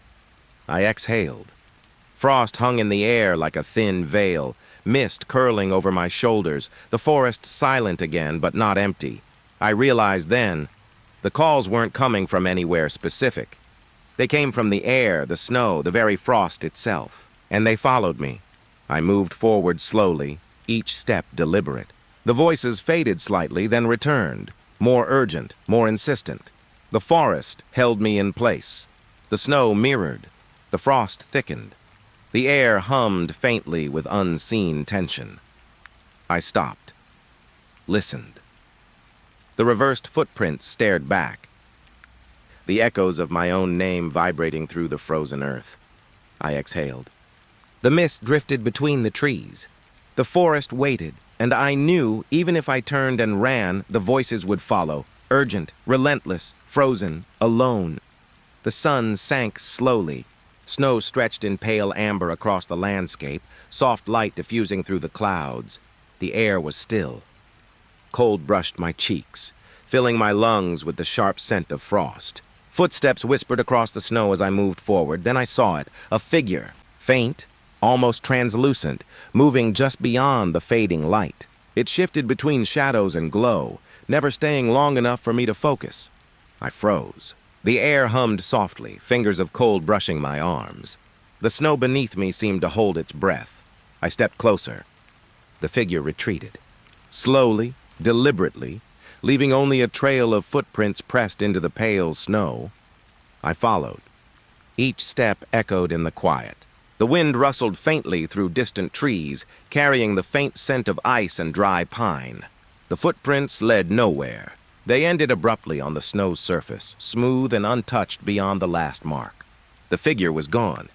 A: I exhaled. Frost hung in the air like a thin veil, mist curling over my shoulders, the forest silent again, but not empty. I realized then, the calls weren't coming from anywhere specific. They came from the air, the snow, the very frost itself. And they followed me. I moved forward slowly, each step deliberate. The voices faded slightly, then returned, more urgent, more insistent. The forest held me in place. The snow mirrored. The frost thickened. The air hummed faintly with unseen tension. I stopped. Listened. The reversed footprints stared back. The echoes of my own name vibrating through the frozen earth. I exhaled. The mist drifted between the trees. The forest waited, and I knew even if I turned and ran, the voices would follow, urgent, relentless, frozen, alone. The sun sank slowly. Snow stretched in pale amber across the landscape, soft light diffusing through the clouds. The air was still. Cold brushed my cheeks, filling my lungs with the sharp scent of frost. Footsteps whispered across the snow as I moved forward. Then I saw it, a figure, faint, almost translucent, moving just beyond the fading light. It shifted between shadows and glow, never staying long enough for me to focus. I froze. The air hummed softly, fingers of cold brushing my arms. The snow beneath me seemed to hold its breath. I stepped closer. The figure retreated. Slowly, deliberately, leaving only a trail of footprints pressed into the pale snow. I followed. Each step echoed in the quiet. The wind rustled faintly through distant trees, carrying the faint scent of ice and dry pine. The footprints led nowhere. They ended abruptly on the snow's surface, smooth and untouched beyond the last mark. The figure was gone,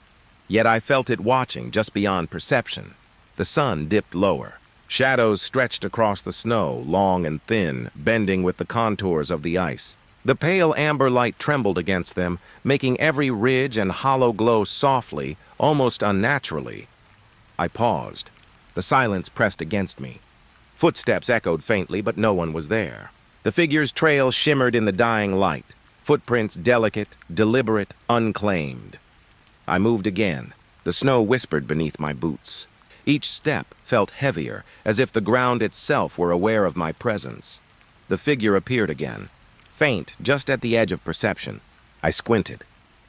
A: yet I felt it watching just beyond perception. The sun dipped lower. Shadows stretched across the snow, long and thin, bending with the contours of the ice. The pale amber light trembled against them, making every ridge and hollow glow softly, almost unnaturally. I paused. The silence pressed against me. Footsteps echoed faintly, but no one was there. The figure's trail shimmered in the dying light, footprints delicate, deliberate, unclaimed. I moved again. The snow whispered beneath my boots. Each step felt heavier, as if the ground itself were aware of my presence. The figure appeared again, faint just at the edge of perception. I squinted.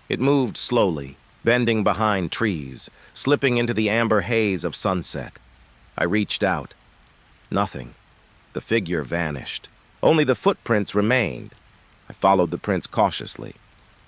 A: It moved slowly, bending behind trees, slipping into the amber haze of sunset. I reached out. Nothing. The figure vanished. Only the footprints remained. I followed the prints cautiously.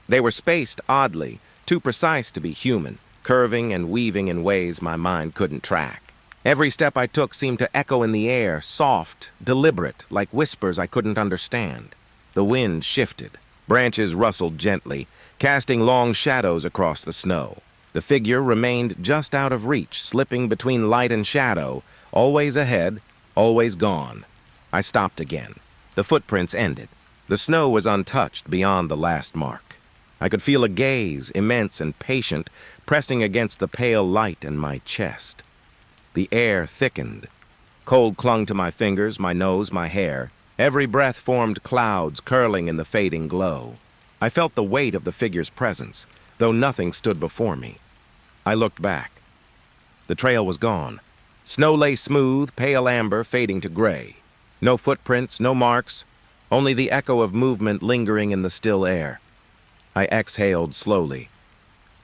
A: They were spaced oddly, too precise to be human, curving and weaving in ways my mind couldn't track. Every step I took seemed to echo in the air, soft, deliberate, like whispers I couldn't understand. The wind shifted. Branches rustled gently, casting long shadows across the snow. The figure remained just out of reach, slipping between light and shadow, always ahead, always gone. I stopped again. The footprints ended. The snow was untouched beyond the last mark. I could feel a gaze, immense and patient, pressing against the pale light in my chest. The air thickened. Cold clung to my fingers, my nose, my hair. Every breath formed clouds curling in the fading glow. I felt the weight of the figure's presence, though nothing stood before me. I looked back. The trail was gone. Snow lay smooth, pale amber, fading to gray. No footprints, no marks, only the echo of movement lingering in the still air. I exhaled slowly.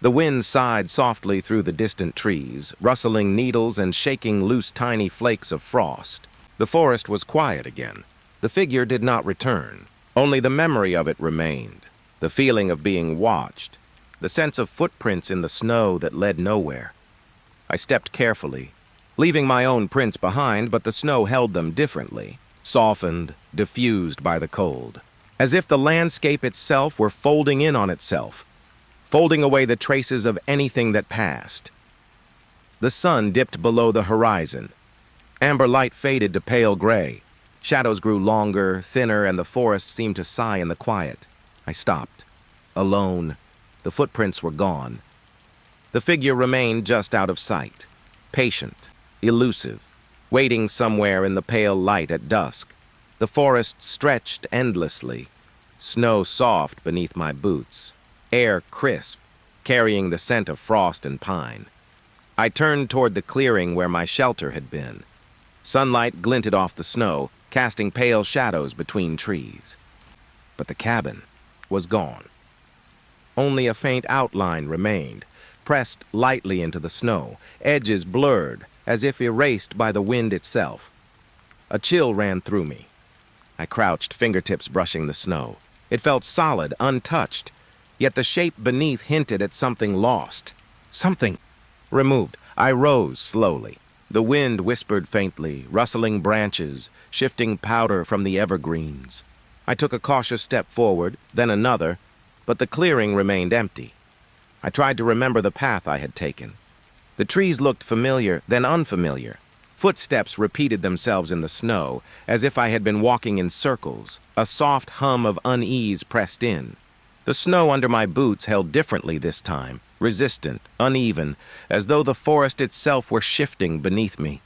A: The wind sighed softly through the distant trees, rustling needles and shaking loose tiny flakes of frost. The forest was quiet again. The figure did not return. Only the memory of it remained. The feeling of being watched. The sense of footprints in the snow that led nowhere. I stepped carefully, leaving my own prints behind, but the snow held them differently, softened, diffused by the cold, as if the landscape itself were folding in on itself, folding away the traces of anything that passed. The sun dipped below the horizon. Amber light faded to pale gray. Shadows grew longer, thinner, and the forest seemed to sigh in the quiet. I stopped. Alone. The footprints were gone. The figure remained just out of sight, patient, elusive, waiting somewhere in the pale light at dusk. The forest stretched endlessly, snow soft beneath my boots, air crisp, carrying the scent of frost and pine. I turned toward the clearing where my shelter had been. Sunlight glinted off the snow, casting pale shadows between trees. But the cabin was gone. Only a faint outline remained, pressed lightly into the snow, edges blurred, as if erased by the wind itself. A chill ran through me. I crouched, fingertips brushing the snow. It felt solid, untouched, yet the shape beneath hinted at something lost. Something removed. I rose slowly. The wind whispered faintly, rustling branches, shifting powder from the evergreens. I took a cautious step forward, then another, but the clearing remained empty. I tried to remember the path I had taken. The trees looked familiar, then unfamiliar. Footsteps repeated themselves in the snow, as if I had been walking in circles. A soft hum of unease pressed in. The snow under my boots held differently this time, resistant, uneven, as though the forest itself were shifting beneath me.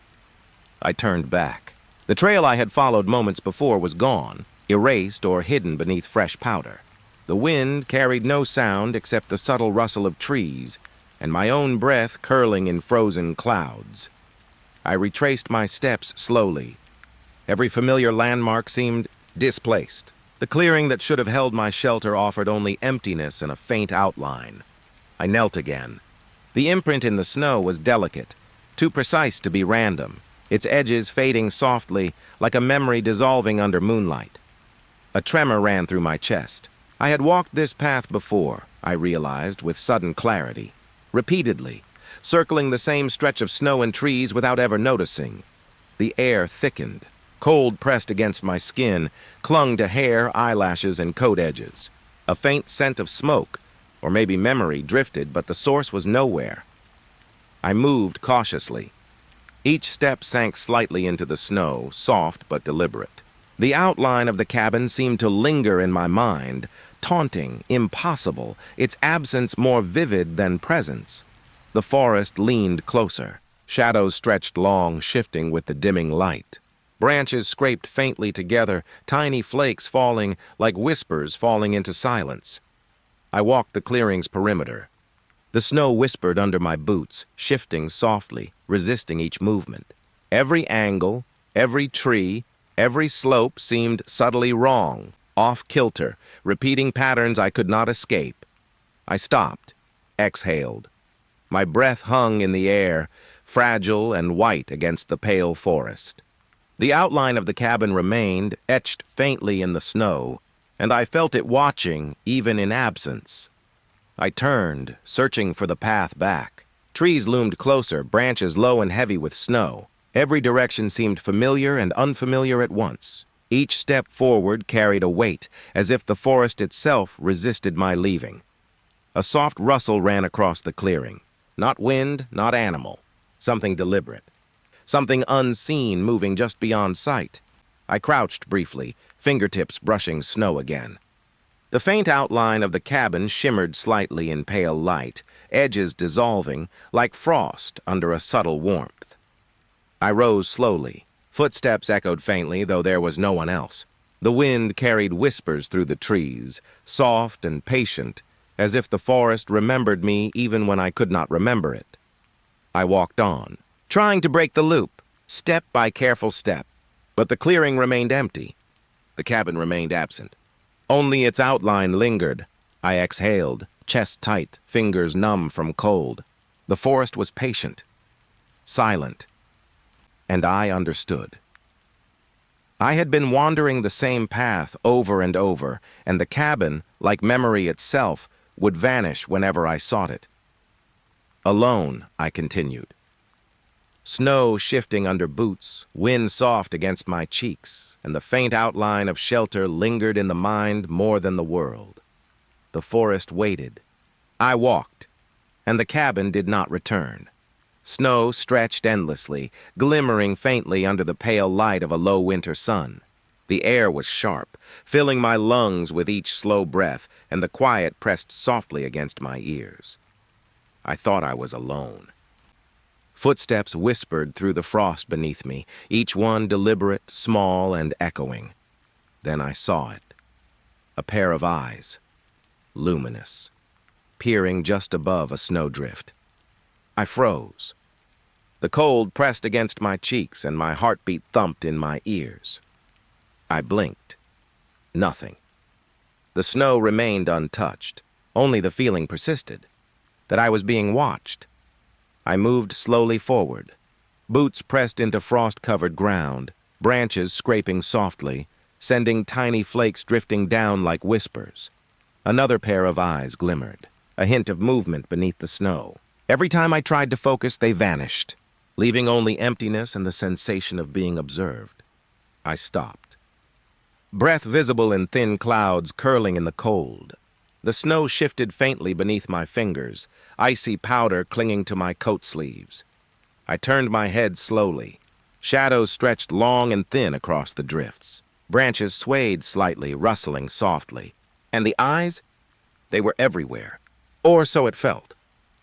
A: I turned back. The trail I had followed moments before was gone, erased or hidden beneath fresh powder. The wind carried no sound except the subtle rustle of trees, and my own breath curling in frozen clouds. I retraced my steps slowly. Every familiar landmark seemed displaced. The clearing that should have held my shelter offered only emptiness and a faint outline. I knelt again. The imprint in the snow was delicate, too precise to be random, its edges fading softly like a memory dissolving under moonlight. A tremor ran through my chest. I had walked this path before, I realized with sudden clarity. Repeatedly, circling the same stretch of snow and trees without ever noticing. The air thickened, Cold pressed against my skin, clung to hair, eyelashes, and coat edges. A faint scent of smoke, or maybe memory, drifted, but the source was nowhere. I moved cautiously. Each step sank slightly into the snow, soft but deliberate. The outline of the cabin seemed to linger in my mind, taunting, impossible, its absence more vivid than presence. The forest leaned closer. Shadows stretched long, shifting with the dimming light. Branches scraped faintly together, tiny flakes falling like whispers falling into silence. I walked the clearing's perimeter. The snow whispered under my boots, shifting softly, resisting each movement. Every angle, every tree, every slope seemed subtly wrong, off-kilter, repeating patterns I could not escape. I stopped, exhaled. My breath hung in the air, fragile and white against the pale forest. The outline of the cabin remained, etched faintly in the snow, and I felt it watching, even in absence. I turned, searching for the path back. Trees loomed closer, branches low and heavy with snow. Every direction seemed familiar and unfamiliar at once. Each step forward carried a weight, as if the forest itself resisted my leaving. A soft rustle ran across the clearing. Not wind, not animal. Something deliberate. Something unseen moving just beyond sight. I crouched briefly, fingertips brushing snow again. The faint outline of the cabin shimmered slightly in pale light, edges dissolving, like frost under a subtle warmth. I rose slowly. Footsteps echoed faintly, though there was no one else. The wind carried whispers through the trees, soft and patient, as if the forest remembered me even when I could not remember it. I walked on, trying to break the loop, step by careful step. But the clearing remained empty. The cabin remained absent. Only its outline lingered. I exhaled, chest tight, fingers numb from cold. The forest was patient, silent, and I understood. I had been wandering the same path over and over, and the cabin, like memory itself, would vanish whenever I sought it. Alone, I continued. Snow shifting under boots, wind soft against my cheeks, and the faint outline of shelter lingered in the mind more than the world. The forest waited. I walked, and the cabin did not return. Snow stretched endlessly, glimmering faintly under the pale light of a low winter sun. The air was sharp, filling my lungs with each slow breath, and the quiet pressed softly against my ears. I thought I was alone. Footsteps whispered through the frost beneath me, each one deliberate, small, and echoing. Then I saw it. A pair of eyes, luminous, peering just above a snowdrift. I froze. The cold pressed against my cheeks, and my heartbeat thumped in my ears. I blinked. Nothing. The snow remained untouched. Only the feeling persisted, that I was being watched. I moved slowly forward. Boots pressed into frost-covered ground, branches scraping softly, sending tiny flakes drifting down like whispers. Another pair of eyes glimmered, a hint of movement beneath the snow. Every time I tried to focus, they vanished, leaving only emptiness and the sensation of being observed. I stopped. Breath visible in thin clouds curling in the cold. The snow shifted faintly beneath my fingers, icy powder clinging to my coat sleeves. I turned my head slowly. Shadows stretched long and thin across the drifts. Branches swayed slightly, rustling softly. And the eyes? They were everywhere. Or so it felt.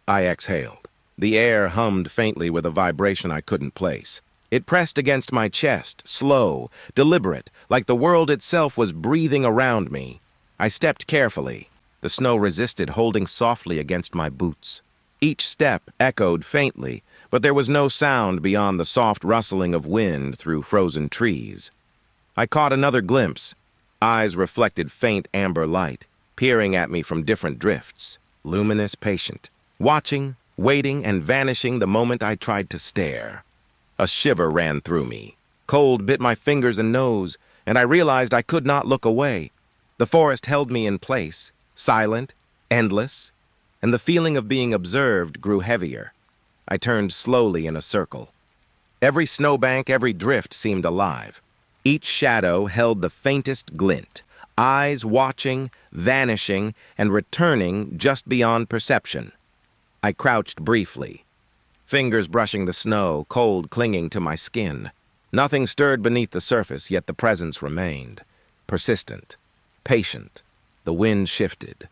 A: I exhaled. The air hummed faintly with a vibration I couldn't place. It pressed against my chest, slow, deliberate, like the world itself was breathing around me. I stepped carefully. The snow resisted, holding softly against my boots. Each step echoed faintly, but there was no sound beyond the soft rustling of wind through frozen trees. I caught another glimpse. Eyes reflected faint amber light, peering at me from different drifts, luminous, patient, watching, waiting, and vanishing the moment I tried to stare. A shiver ran through me. Cold bit my fingers and nose, and I realized I could not look away. The forest held me in place, silent, endless, and the feeling of being observed grew heavier. I turned slowly in a circle. Every snowbank, every drift seemed alive. Each shadow held the faintest glint, eyes watching, vanishing, and returning just beyond perception. I crouched briefly, fingers brushing the snow, cold clinging to my skin. Nothing stirred beneath the surface, yet the presence remained. Persistent, patient. The wind shifted.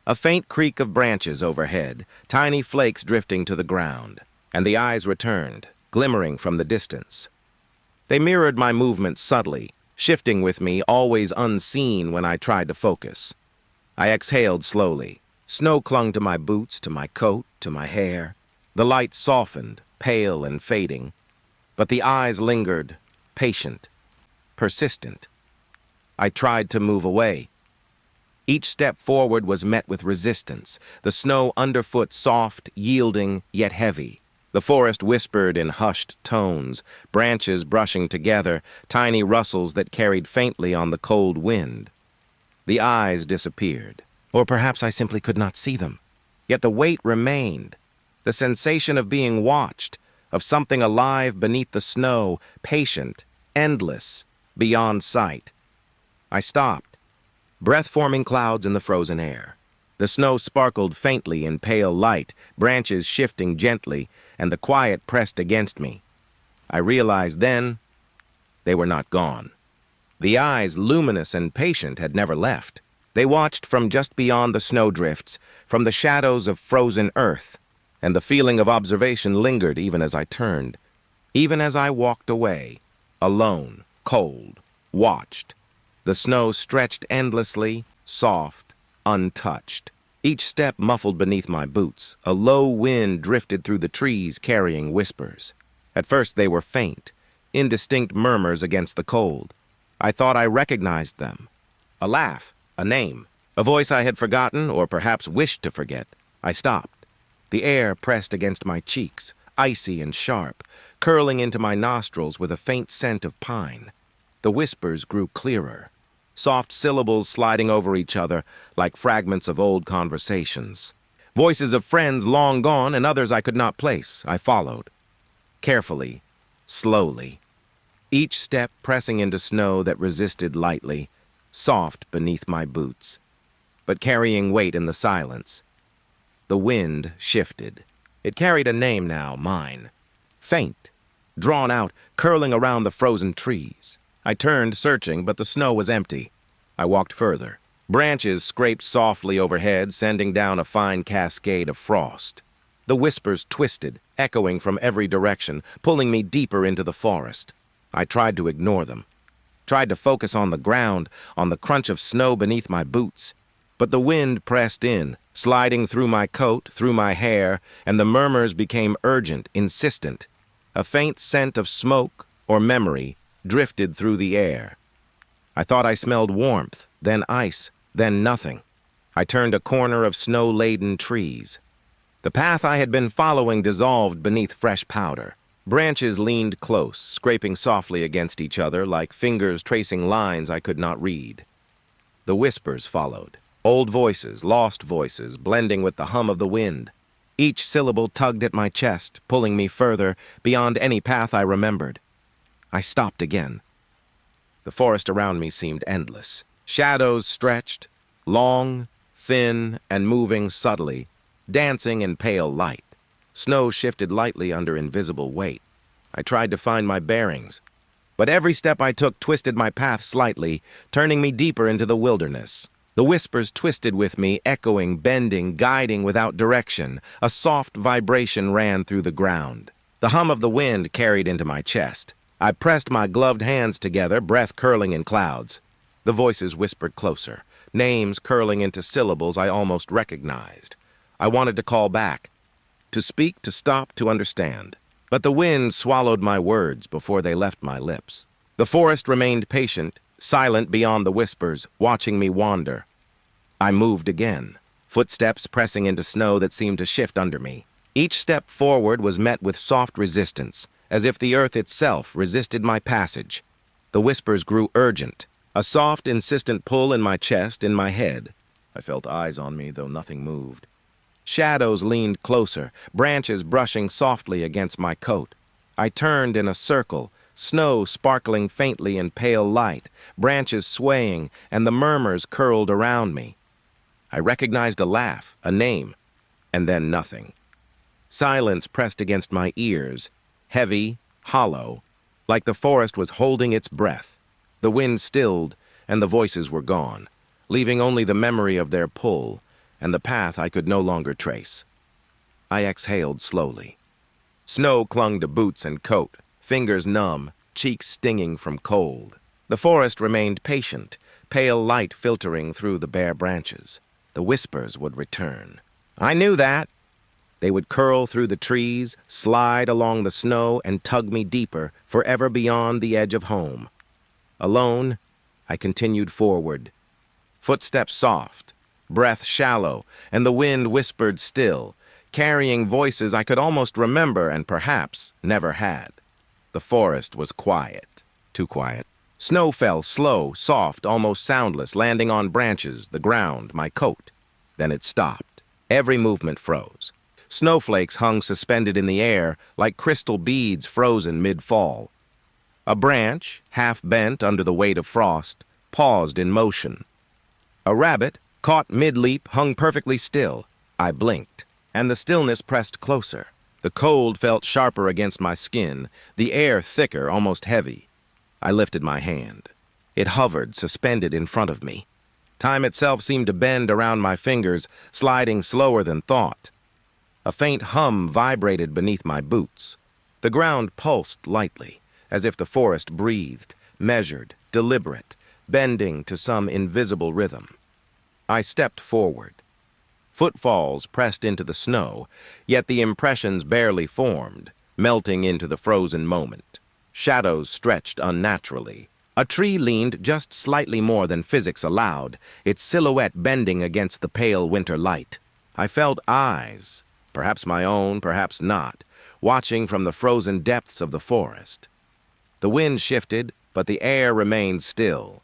A: A faint creak of branches overhead, tiny flakes drifting to the ground, and the eyes returned, glimmering from the distance. They mirrored my movements subtly, shifting with me, always unseen when I tried to focus. I exhaled slowly. Snow clung to my boots, to my coat, to my hair. The light softened, pale and fading, but the eyes lingered, patient, persistent. I tried to move away. Each step forward was met with resistance, the snow underfoot soft, yielding, yet heavy. The forest whispered in hushed tones, branches brushing together, tiny rustles that carried faintly on the cold wind. The eyes disappeared, or perhaps I simply could not see them. Yet the weight remained, the sensation of being watched, of something alive beneath the snow, patient, endless, beyond sight. I stopped, breath-forming clouds in the frozen air. The snow sparkled faintly in pale light, branches shifting gently, and the quiet pressed against me. I realized then they were not gone. The eyes, luminous and patient, had never left. They watched from just beyond the snowdrifts, from the shadows of frozen earth, and the feeling of observation lingered even as I turned. Even as I walked away, alone, cold, watched. The snow stretched endlessly, soft, untouched. Each step muffled beneath my boots. A low wind drifted through the trees, carrying whispers. At first they were faint, indistinct murmurs against the cold. I thought I recognized them. A laugh, a name, a voice I had forgotten or perhaps wished to forget. I stopped. The air pressed against my cheeks, icy and sharp, curling into my nostrils with a faint scent of pine. The whispers grew clearer, soft syllables sliding over each other like fragments of old conversations. Voices of friends long gone and others I could not place. I followed. Carefully, slowly. Each step pressing into snow that resisted lightly, soft beneath my boots, but carrying weight in the silence. The wind shifted. It carried a name now, mine. Faint, drawn out, curling around the frozen trees. I turned, searching, but the snow was empty. I walked further. Branches scraped softly overhead, sending down a fine cascade of frost. The whispers twisted, echoing from every direction, pulling me deeper into the forest. I tried to ignore them, tried to focus on the ground, on the crunch of snow beneath my boots. But the wind pressed in, sliding through my coat, through my hair, and the murmurs became urgent, insistent. A faint scent of smoke or memory drifted through the air. I thought I smelled warmth, then ice, then nothing. I turned a corner of snow-laden trees. The path I had been following dissolved beneath fresh powder. Branches leaned close, scraping softly against each other like fingers tracing lines I could not read. The whispers followed. Old voices, lost voices, blending with the hum of the wind. Each syllable tugged at my chest, pulling me further, beyond any path I remembered. I stopped again. The forest around me seemed endless. Shadows stretched, long, thin, and moving subtly, dancing in pale light. Snow shifted lightly under invisible weight. I tried to find my bearings, but every step I took twisted my path slightly, turning me deeper into the wilderness. The whispers twisted with me, echoing, bending, guiding without direction. A soft vibration ran through the ground. The hum of the wind carried into my chest. I pressed my gloved hands together, breath curling in clouds. The voices whispered closer, names curling into syllables I almost recognized. I wanted to call back, to speak, to stop, to understand. But the wind swallowed my words before they left my lips. The forest remained patient, silent beyond the whispers, watching me wander. I moved again, footsteps pressing into snow that seemed to shift under me. Each step forward was met with soft resistance, as if the earth itself resisted my passage. The whispers grew urgent, a soft, insistent pull in my chest, in my head. I felt eyes on me, though nothing moved. Shadows leaned closer, branches brushing softly against my coat. I turned in a circle, snow sparkling faintly in pale light, branches swaying, and the murmurs curled around me. I recognized a laugh, a name, and then nothing. Silence pressed against my ears, heavy, hollow, like the forest was holding its breath. The wind stilled, and the voices were gone, leaving only the memory of their pull and the path I could no longer trace. I exhaled slowly. Snow clung to boots and coat, fingers numb, cheeks stinging from cold. The forest remained patient, pale light filtering through the bare branches. The whispers would return. I knew that. They would curl through the trees, slide along the snow, and tug me deeper, forever beyond the edge of home. Alone, I continued forward. Footsteps soft, breath shallow, and the wind whispered still, carrying voices I could almost remember and perhaps never had. The forest was quiet, too quiet. Snow fell slow, soft, almost soundless, landing on branches, the ground, my coat. Then it stopped. Every movement froze. Snowflakes hung suspended in the air like crystal beads frozen mid-fall. A branch, half bent under the weight of frost, paused in motion. A rabbit, caught mid-leap, hung perfectly still. I blinked, and the stillness pressed closer. The cold felt sharper against my skin, the air thicker, almost heavy. I lifted my hand. It hovered, suspended in front of me. Time itself seemed to bend around my fingers, sliding slower than thought. A faint hum vibrated beneath my boots. The ground pulsed lightly, as if the forest breathed, measured, deliberate, bending to some invisible rhythm. I stepped forward. Footfalls pressed into the snow, yet the impressions barely formed, melting into the frozen moment. Shadows stretched unnaturally. A tree leaned just slightly more than physics allowed, its silhouette bending against the pale winter light. I felt eyes, perhaps my own, perhaps not, watching from the frozen depths of the forest. The wind shifted, but the air remained still.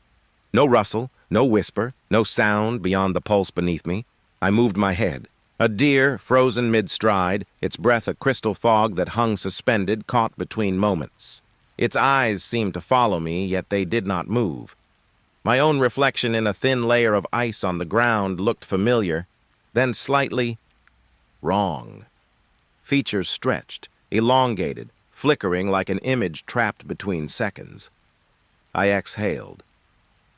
A: No rustle, no whisper, no sound beyond the pulse beneath me. I moved my head. A deer, frozen mid-stride, its breath a crystal fog that hung suspended, caught between moments. Its eyes seemed to follow me, yet they did not move. My own reflection in a thin layer of ice on the ground looked familiar, then slightly wrong. Features stretched, elongated, flickering like an image trapped between seconds. I exhaled.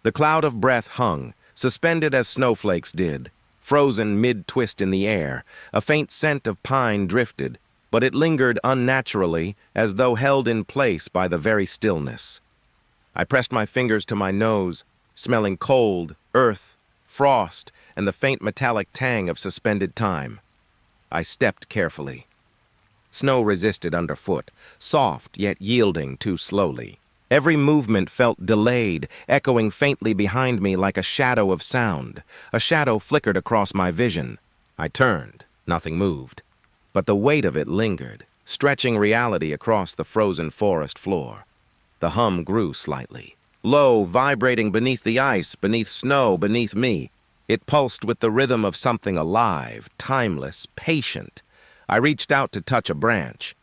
A: The cloud of breath hung, suspended as snowflakes did, frozen mid-twist in the air. A faint scent of pine drifted, but it lingered unnaturally, as though held in place by the very stillness. I pressed my fingers to my nose, smelling cold, earth, frost, and the faint metallic tang of suspended time. I stepped carefully. Snow resisted underfoot, soft yet yielding too slowly. Every movement felt delayed, echoing faintly behind me like a shadow of sound. A shadow flickered across my vision. I turned. Nothing moved. But the weight of it lingered, stretching reality across the frozen forest floor. The hum grew slightly. Low, vibrating beneath the ice, beneath snow, beneath me. It pulsed with the rhythm of something alive, timeless, patient. I reached out to touch a branch.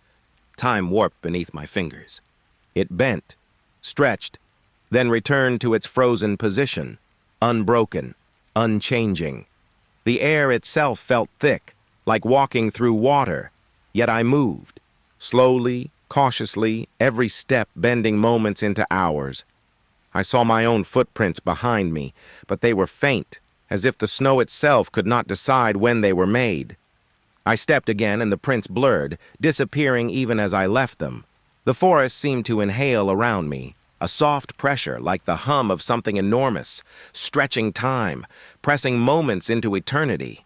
A: Time warped beneath my fingers. It bent, stretched, then returned to its frozen position, unbroken, unchanging. The air itself felt thick, like walking through water, yet I moved, slowly, cautiously, every step bending moments into hours. I saw my own footprints behind me, but they were faint, as if the snow itself could not decide when they were made. I stepped again, and the prints blurred, disappearing even as I left them. The forest seemed to inhale around me, a soft pressure like the hum of something enormous, stretching time, pressing moments into eternity.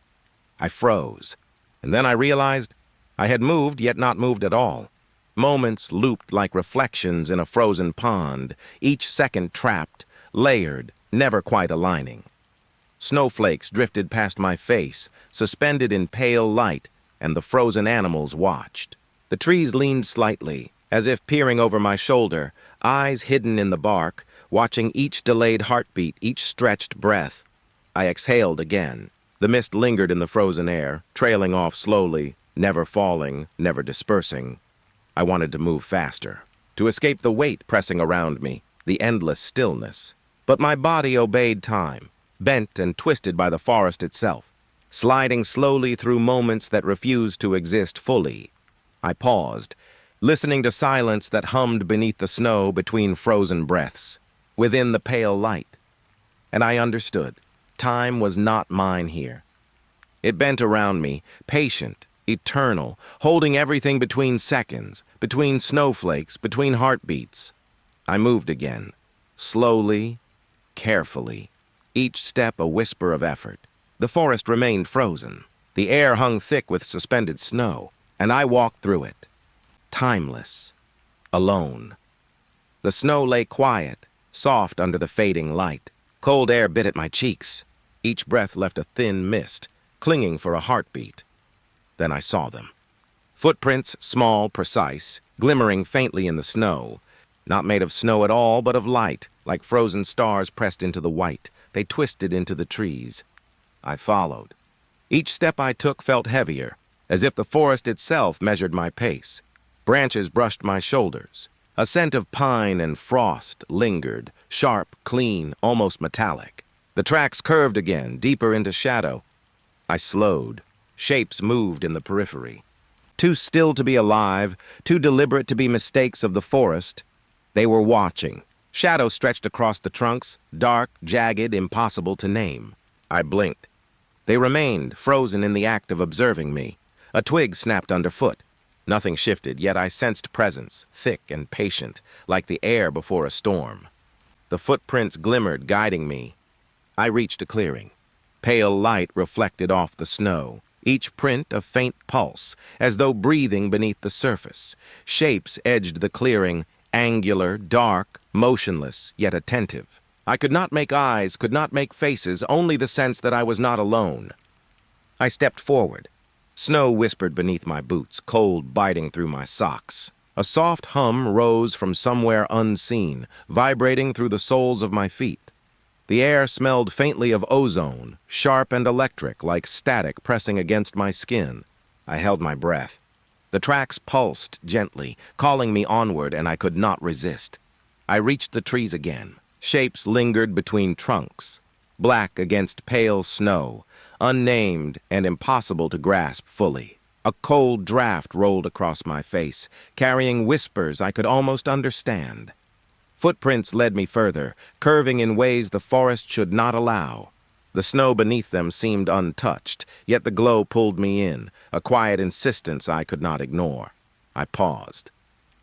A: I froze, and then I realized I had moved yet not moved at all. Moments looped like reflections in a frozen pond, each second trapped, layered, never quite aligning. Snowflakes drifted past my face, suspended in pale light, and the frozen animals watched. The trees leaned slightly, as if peering over my shoulder, eyes hidden in the bark, watching each delayed heartbeat, each stretched breath. I exhaled again. The mist lingered in the frozen air, trailing off slowly, never falling, never dispersing. I wanted to move faster. to escape the weight pressing around me, the endless stillness. But my body obeyed time, bent and twisted by the forest itself, sliding slowly through moments that refused to exist fully. I paused, listening to silence that hummed beneath the snow between frozen breaths, within the pale light. And I understood. Time was not mine here. It bent around me, patient, eternal, holding everything between seconds, between snowflakes, between heartbeats. I moved again, slowly, carefully, each step a whisper of effort. The forest remained frozen. The air hung thick with suspended snow, and I walked through it, timeless, alone. The snow lay quiet, soft under the fading light. Cold air bit at my cheeks. Each breath left a thin mist, clinging for a heartbeat. Then I saw them. Footprints, small, precise, glimmering faintly in the snow. Not made of snow at all, but of light, like frozen stars pressed into the white. They twisted into the trees. I followed. Each step I took felt heavier, as if the forest itself measured my pace. Branches brushed my shoulders. A scent of pine and frost lingered, sharp, clean, almost metallic. The tracks curved again, deeper into shadow. I slowed. Shapes moved in the periphery. Too still to be alive, too deliberate to be mistakes of the forest. They were watching. Shadows stretched across the trunks, dark, jagged, impossible to name. I blinked. They remained, frozen in the act of observing me. A twig snapped underfoot. Nothing shifted, yet I sensed presence, thick and patient, like the air before a storm. The footprints glimmered, guiding me. I reached a clearing. Pale light reflected off the snow, each print a faint pulse, as though breathing beneath the surface. Shapes edged the clearing, angular, dark, motionless, yet attentive. I could not make eyes, could not make faces, only the sense that I was not alone. I stepped forward. Snow whispered beneath my boots, cold biting through my socks. A soft hum rose from somewhere unseen, vibrating through the soles of my feet. The air smelled faintly of ozone, sharp and electric, like static pressing against my skin. I held my breath. The tracks pulsed gently, calling me onward, and I could not resist. I reached the trees again. Shapes lingered between trunks, black against pale snow, unnamed and impossible to grasp fully. A cold draft rolled across my face, carrying whispers I could almost understand. Footprints led me further, curving in ways the forest should not allow. The snow beneath them seemed untouched, yet the glow pulled me in, a quiet insistence I could not ignore. I paused.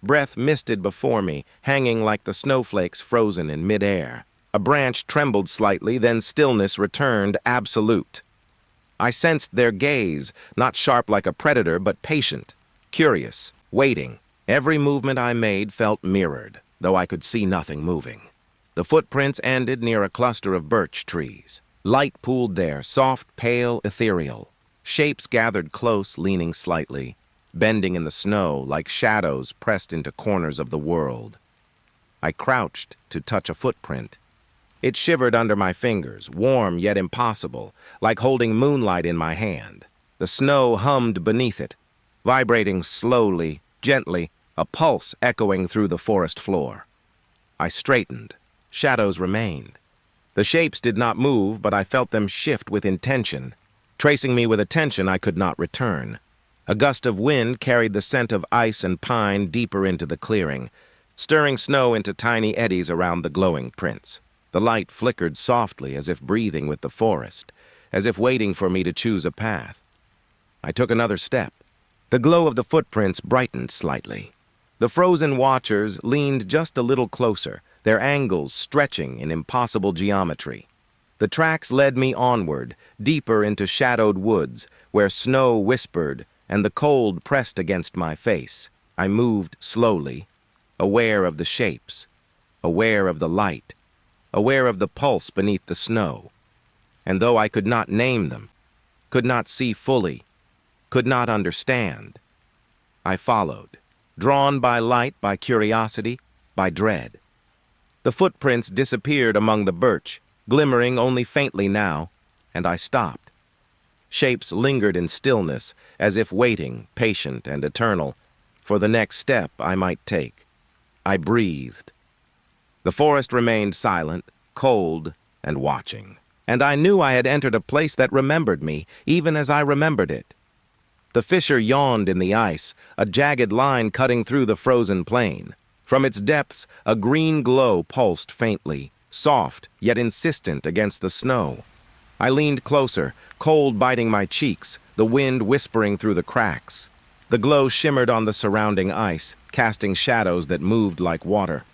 A: Breath misted before me, hanging like the snowflakes frozen in midair. A branch trembled slightly, then stillness returned, absolute. I sensed their gaze, not sharp like a predator, but patient, curious, waiting. Every movement I made felt mirrored, though I could see nothing moving. The footprints ended near a cluster of birch trees. Light pooled there, soft, pale, ethereal. Shapes gathered close, leaning slightly, bending in the snow like shadows pressed into corners of the world. I crouched to touch a footprint. It shivered under my fingers, warm yet impossible, like holding moonlight in my hand. The snow hummed beneath it, vibrating slowly, gently, a pulse echoing through the forest floor. I straightened. Shadows remained. The shapes did not move, but I felt them shift with intention, tracing me with attention I could not return. A gust of wind carried the scent of ice and pine deeper into the clearing, stirring snow into tiny eddies around the glowing prints. The light flickered softly as if breathing with the forest, as if waiting for me to choose a path. I took another step. The glow of the footprints brightened slightly. The frozen watchers leaned just a little closer, their angles stretching in impossible geometry. The tracks led me onward, deeper into shadowed woods, where snow whispered and the cold pressed against my face. I moved slowly, aware of the shapes, aware of the light, aware of the pulse beneath the snow. And though I could not name them, could not see fully, could not understand, I followed, drawn by light, by curiosity, by dread. The footprints disappeared among the birch, glimmering only faintly now, and I stopped. Shapes lingered in stillness, as if waiting, patient and eternal, for the next step I might take. I breathed. The forest remained silent, cold, and watching. And I knew I had entered a place that remembered me, even as I remembered it. The fissure yawned in the ice, a jagged line cutting through the frozen plain. From its depths, a green glow pulsed faintly, soft yet insistent against the snow. I leaned closer, cold biting my cheeks, the wind whispering through the cracks. The glow shimmered on the surrounding ice, casting shadows that moved like water.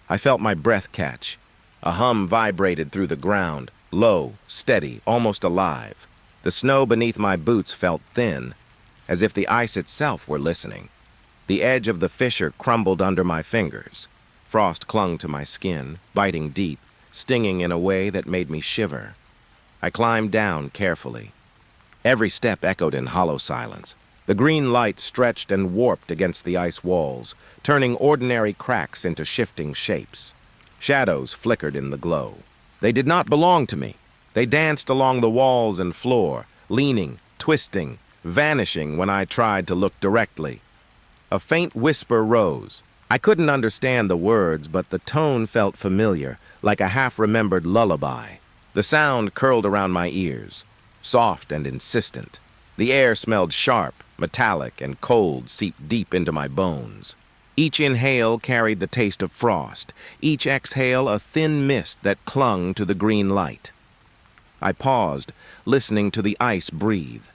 A: I felt my breath catch. A hum vibrated through the ground, low, steady, almost alive. The snow beneath my boots felt thin, as if the ice itself were listening. The edge of the fissure crumbled under my fingers. Frost clung to my skin, biting deep, stinging in a way that made me shiver. I climbed down carefully. Every step echoed in hollow silence. The green light stretched and warped against the ice walls, turning ordinary cracks into shifting shapes. Shadows flickered in the glow. They did not belong to me. They danced along the walls and floor, leaning, twisting, vanishing when I tried to look directly. A faint whisper rose. I couldn't understand the words, but the tone felt familiar, like a half-remembered lullaby. The sound curled around my ears, soft and insistent. The air smelled sharp, metallic, and cold seeped deep into my bones. Each inhale carried the taste of frost, each exhale a thin mist that clung to the green light. I paused, listening to the ice breathe.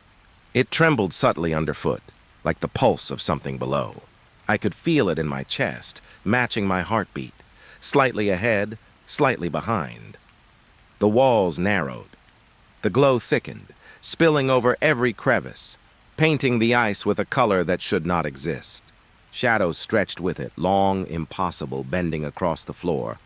A: It trembled subtly underfoot, like the pulse of something below. I could feel it in my chest, matching my heartbeat, slightly ahead, slightly behind. The walls narrowed. The glow thickened, spilling over every crevice, painting the ice with a color that should not exist. Shadows stretched with it, long, impossible, bending across the floor.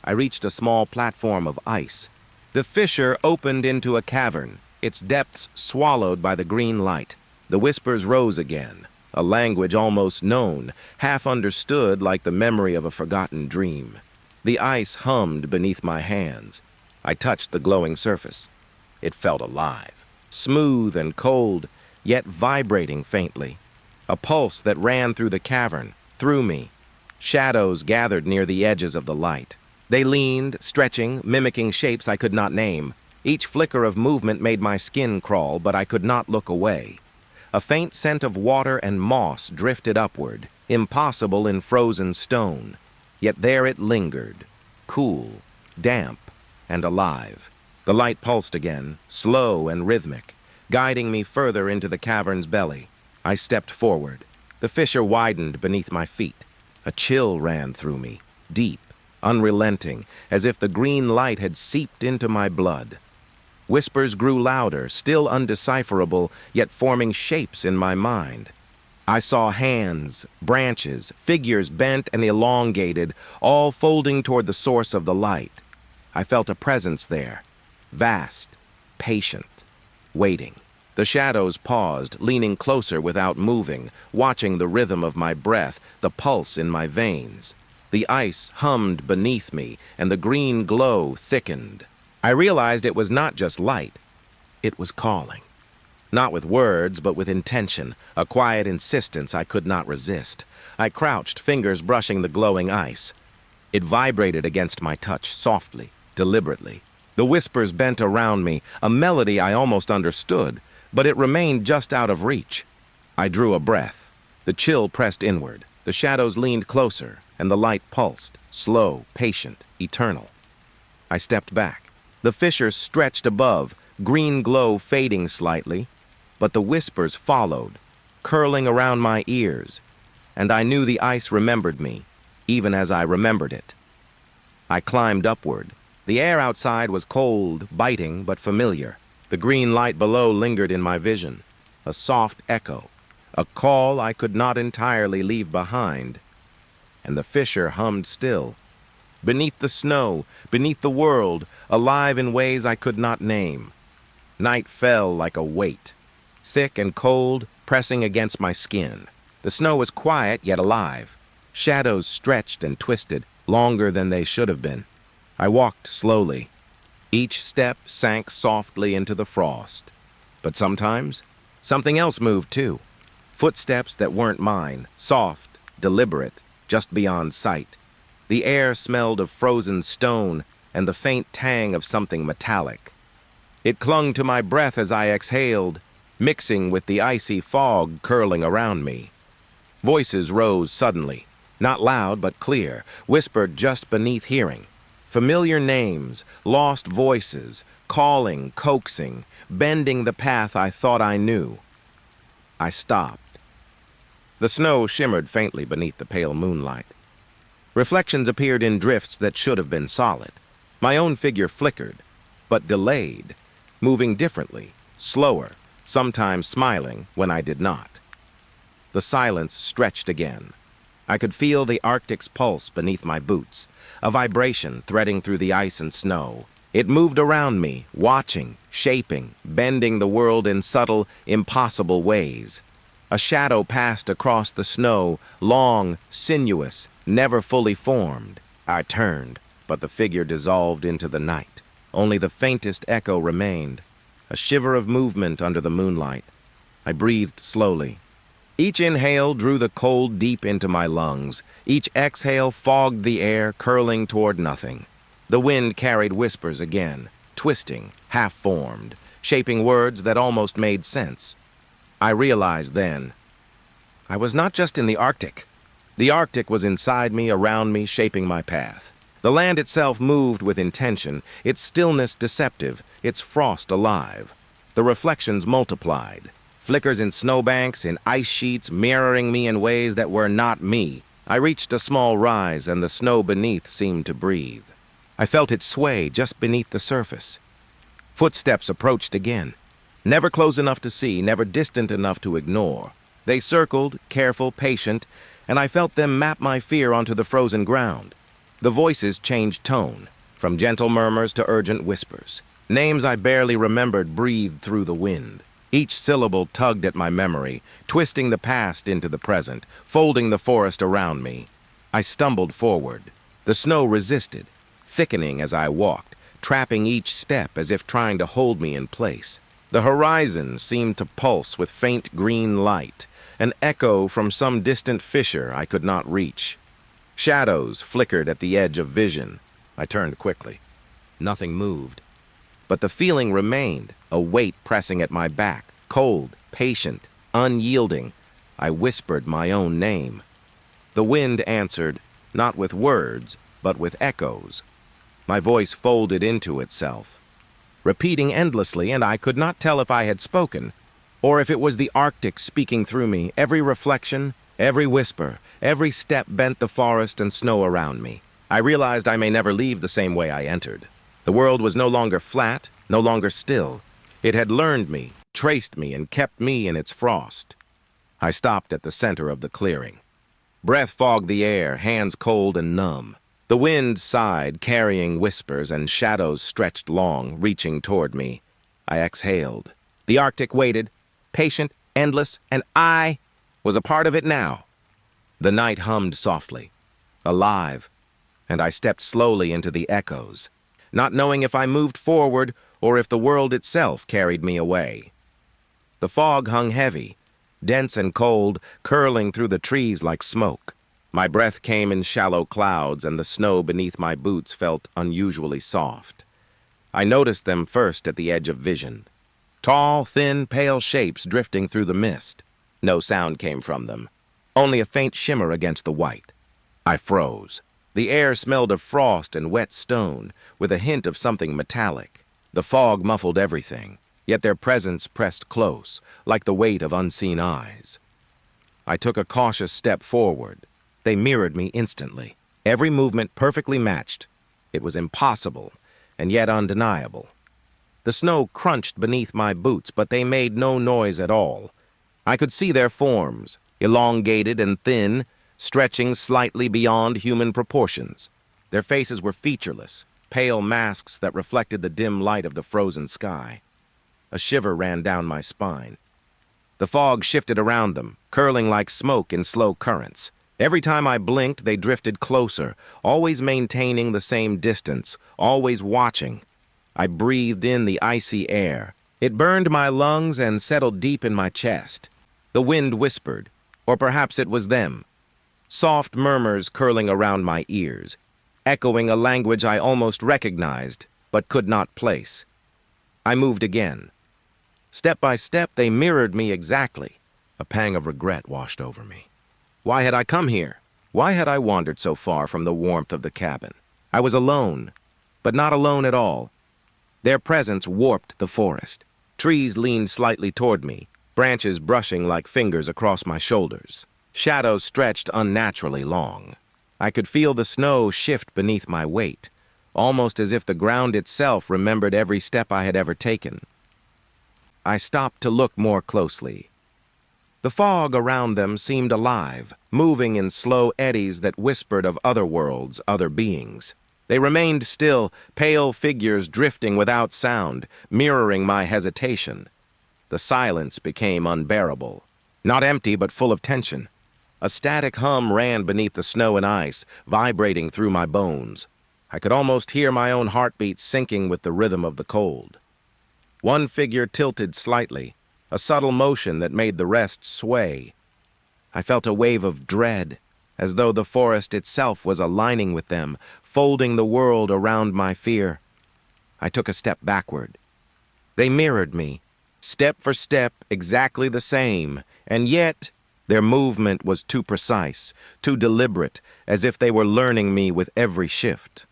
A: I reached a small platform of ice. The fissure opened into a cavern, its depths swallowed by the green light. The whispers rose again, a language almost known, half understood like the memory of a forgotten dream. The ice hummed beneath my hands. I touched the glowing surface. It felt alive, smooth and cold, yet vibrating faintly. A pulse that ran through the cavern, through me. Shadows gathered near the edges of the light. They leaned, stretching, mimicking shapes I could not name. Each flicker of movement made my skin crawl, but I could not look away. A faint scent of water and moss drifted upward, impossible in frozen stone. Yet there it lingered, cool, damp, and alive. The light pulsed again, slow and rhythmic, guiding me further into the cavern's belly. I stepped forward. The fissure widened beneath my feet. A chill ran through me, deep, unrelenting, as if the green light had seeped into my blood. Whispers grew louder, still undecipherable, yet forming shapes in my mind. I saw hands, branches, figures bent and elongated, all folding toward the source of the light. I felt a presence there, vast, patient, waiting. The shadows paused, leaning closer without moving, watching the rhythm of my breath, the pulse in my veins. The ice hummed beneath me, and the green glow thickened. I realized it was not just light. It was calling. Not with words, but with intention, a quiet insistence I could not resist. I crouched, fingers brushing the glowing ice. It vibrated against my touch, softly, deliberately. The whispers bent around me, a melody I almost understood, but it remained just out of reach. I drew a breath. The chill pressed inward. The shadows leaned closer, and the light pulsed, slow, patient, eternal. I stepped back. The fissure stretched above, green glow fading slightly, but the whispers followed, curling around my ears, and I knew the ice remembered me, even as I remembered it. I climbed upward. The air outside was cold, biting, but familiar. The green light below lingered in my vision, a soft echo, a call I could not entirely leave behind. And the fissure hummed still. Beneath the snow, beneath the world, alive in ways I could not name. Night fell like a weight, thick and cold, pressing against my skin. The snow was quiet yet alive. Shadows stretched and twisted, longer than they should have been. I walked slowly. Each step sank softly into the frost. But sometimes, something else moved too. Footsteps that weren't mine, soft, deliberate, just beyond sight. The air smelled of frozen stone and the faint tang of something metallic. It clung to my breath as I exhaled, mixing with the icy fog curling around me. Voices rose suddenly, not loud but clear, whispered just beneath hearing. Familiar names, lost voices, calling, coaxing, bending the path I thought I knew. I stopped. The snow shimmered faintly beneath the pale moonlight. Reflections appeared in drifts that should have been solid. My own figure flickered, but delayed, moving differently, slower, sometimes smiling when I did not. The silence stretched again. I could feel the Arctic's pulse beneath my boots, a vibration threading through the ice and snow. It moved around me, watching, shaping, bending the world in subtle, impossible ways. A shadow passed across the snow, long, sinuous, never fully formed. I turned, but the figure dissolved into the night. Only the faintest echo remained, a shiver of movement under the moonlight. I breathed slowly. Each inhale drew the cold deep into my lungs. Each exhale fogged the air, curling toward nothing. The wind carried whispers again, twisting, half-formed, shaping words that almost made sense. I realized then, I was not just in the Arctic. The Arctic was inside me, around me, shaping my path. The land itself moved with intention, its stillness deceptive, its frost alive. The reflections multiplied. Flickers in snowbanks, in ice sheets, mirroring me in ways that were not me. I reached a small rise, and the snow beneath seemed to breathe. I felt it sway just beneath the surface. Footsteps approached again. Never close enough to see, never distant enough to ignore. They circled, careful, patient, and I felt them map my fear onto the frozen ground. The voices changed tone, from gentle murmurs to urgent whispers. Names I barely remembered breathed through the wind. Each syllable tugged at my memory, twisting the past into the present, folding the forest around me. I stumbled forward. The snow resisted, thickening as I walked, trapping each step as if trying to hold me in place. The horizon seemed to pulse with faint green light, an echo from some distant fissure I could not reach. Shadows flickered at the edge of vision. I turned quickly. Nothing moved. But the feeling remained, a weight pressing at my back, cold, patient, unyielding. I whispered my own name. The wind answered, not with words, but with echoes. My voice folded into itself, repeating endlessly, and I could not tell if I had spoken, or if it was the Arctic speaking through me. Every reflection, every whisper, every step bent the forest and snow around me. I realized I may never leave the same way I entered. The world was no longer flat, no longer still. It had learned me, traced me, and kept me in its frost. I stopped at the center of the clearing. Breath fogged the air, hands cold and numb. The wind sighed, carrying whispers, and shadows stretched long, reaching toward me. I exhaled. The Arctic waited, patient, endless, and I was a part of it now. The night hummed softly, alive, and I stepped slowly into the echoes, not knowing if I moved forward or if the world itself carried me away. The fog hung heavy, dense and cold, curling through the trees like smoke. My breath came in shallow clouds, and the snow beneath my boots felt unusually soft. I noticed them first at the edge of vision. Tall, thin, pale shapes drifting through the mist. No sound came from them, only a faint shimmer against the white. I froze. The air smelled of frost and wet stone, with a hint of something metallic. The fog muffled everything, yet their presence pressed close, like the weight of unseen eyes. I took a cautious step forward. They mirrored me instantly, every movement perfectly matched. It was impossible, and yet undeniable. The snow crunched beneath my boots, but they made no noise at all. I could see their forms, elongated and thin, stretching slightly beyond human proportions. Their faces were featureless, pale masks that reflected the dim light of the frozen sky. A shiver ran down my spine. The fog shifted around them, curling like smoke in slow currents. Every time I blinked, they drifted closer, always maintaining the same distance, always watching. I breathed in the icy air. It burned my lungs and settled deep in my chest. The wind whispered, or perhaps it was them, soft murmurs curling around my ears, echoing a language I almost recognized but could not place. I moved again. Step by step, they mirrored me exactly. A pang of regret washed over me. Why had I come here? Why had I wandered so far from the warmth of the cabin? I was alone, but not alone at all. Their presence warped the forest. Trees leaned slightly toward me, branches brushing like fingers across my shoulders. Shadows stretched unnaturally long. I could feel the snow shift beneath my weight, almost as if the ground itself remembered every step I had ever taken. I stopped to look more closely. The fog around them seemed alive, moving in slow eddies that whispered of other worlds, other beings. They remained still, pale figures drifting without sound, mirroring my hesitation. The silence became unbearable. Not empty, but full of tension. A static hum ran beneath the snow and ice, vibrating through my bones. I could almost hear my own heartbeat syncing with the rhythm of the cold. One figure tilted slightly, a subtle motion that made the rest sway. I felt a wave of dread, as though the forest itself was aligning with them, folding the world around my fear. I took a step backward. They mirrored me, step for step, exactly the same, and yet their movement was too precise, too deliberate, as if they were learning me with every shift.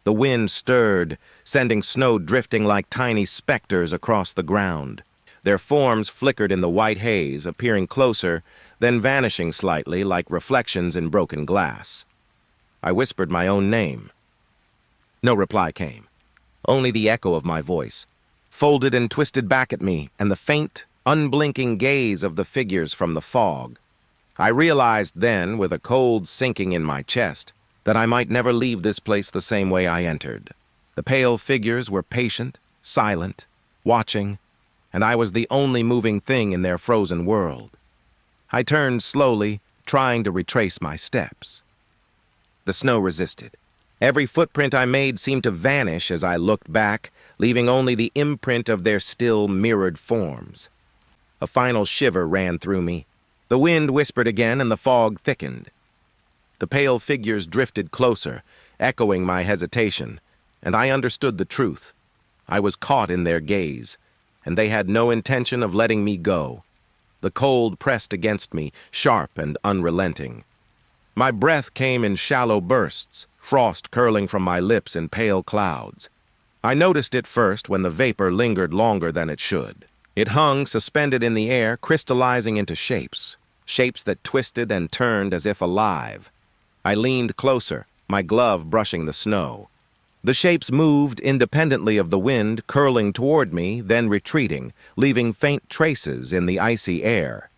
A: The wind stirred, sending snow drifting like tiny specters across the ground. Their forms flickered in the white haze, appearing closer, then vanishing slightly like reflections in broken glass. I whispered my own name. No reply came, only the echo of my voice, folded and twisted back at me, and the faint, unblinking gaze of the figures from the fog. I realized then, with a cold sinking in my chest, that I might never leave this place the same way I entered. The pale figures were patient, silent, watching, and I was the only moving thing in their frozen world. I turned slowly, trying to retrace my steps. The snow resisted. Every footprint I made seemed to vanish as I looked back, leaving only the imprint of their still mirrored forms. A final shiver ran through me. The wind whispered again, and the fog thickened. The pale figures drifted closer, echoing my hesitation, and I understood the truth. I was caught in their gaze, and they had no intention of letting me go. The cold pressed against me, sharp and unrelenting. My breath came in shallow bursts, frost curling from my lips in pale clouds. I noticed it first when the vapor lingered longer than it should. It hung suspended in the air, crystallizing into shapes that twisted and turned as if alive. I leaned closer, my glove brushing the snow. The shapes moved independently of the wind, curling toward me, then retreating, leaving faint traces in the icy air.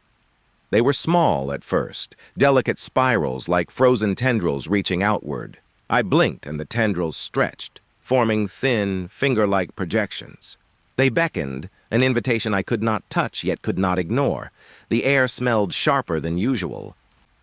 A: They were small at first, delicate spirals like frozen tendrils reaching outward. I blinked and the tendrils stretched, forming thin, finger-like projections. They beckoned, an invitation I could not touch yet could not ignore. The air smelled sharper than usual.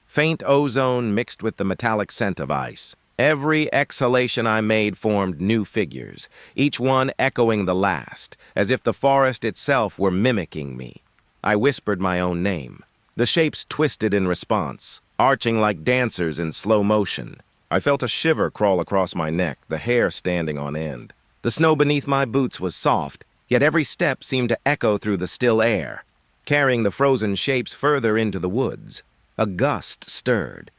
A: Faint ozone mixed with the metallic scent of ice. Every exhalation I made formed new figures, each one echoing the last, as if the forest itself were mimicking me. I whispered my own name. The shapes twisted in response, arching like dancers in slow motion. I felt a shiver crawl across my neck, the hair standing on end. The snow beneath my boots was soft, yet every step seemed to echo through the still air, carrying the frozen shapes further into the woods. A gust stirred,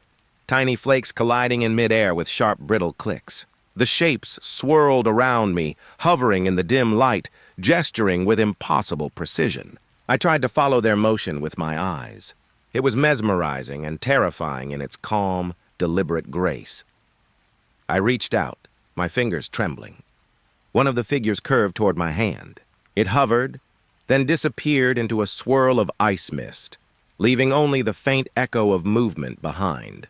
A: tiny flakes colliding in midair with sharp, brittle clicks. The shapes swirled around me, hovering in the dim light, gesturing with impossible precision. I tried to follow their motion with my eyes. It was mesmerizing and terrifying in its calm, deliberate grace. I reached out, my fingers trembling. One of the figures curved toward my hand. It hovered, then disappeared into a swirl of ice mist, leaving only the faint echo of movement behind.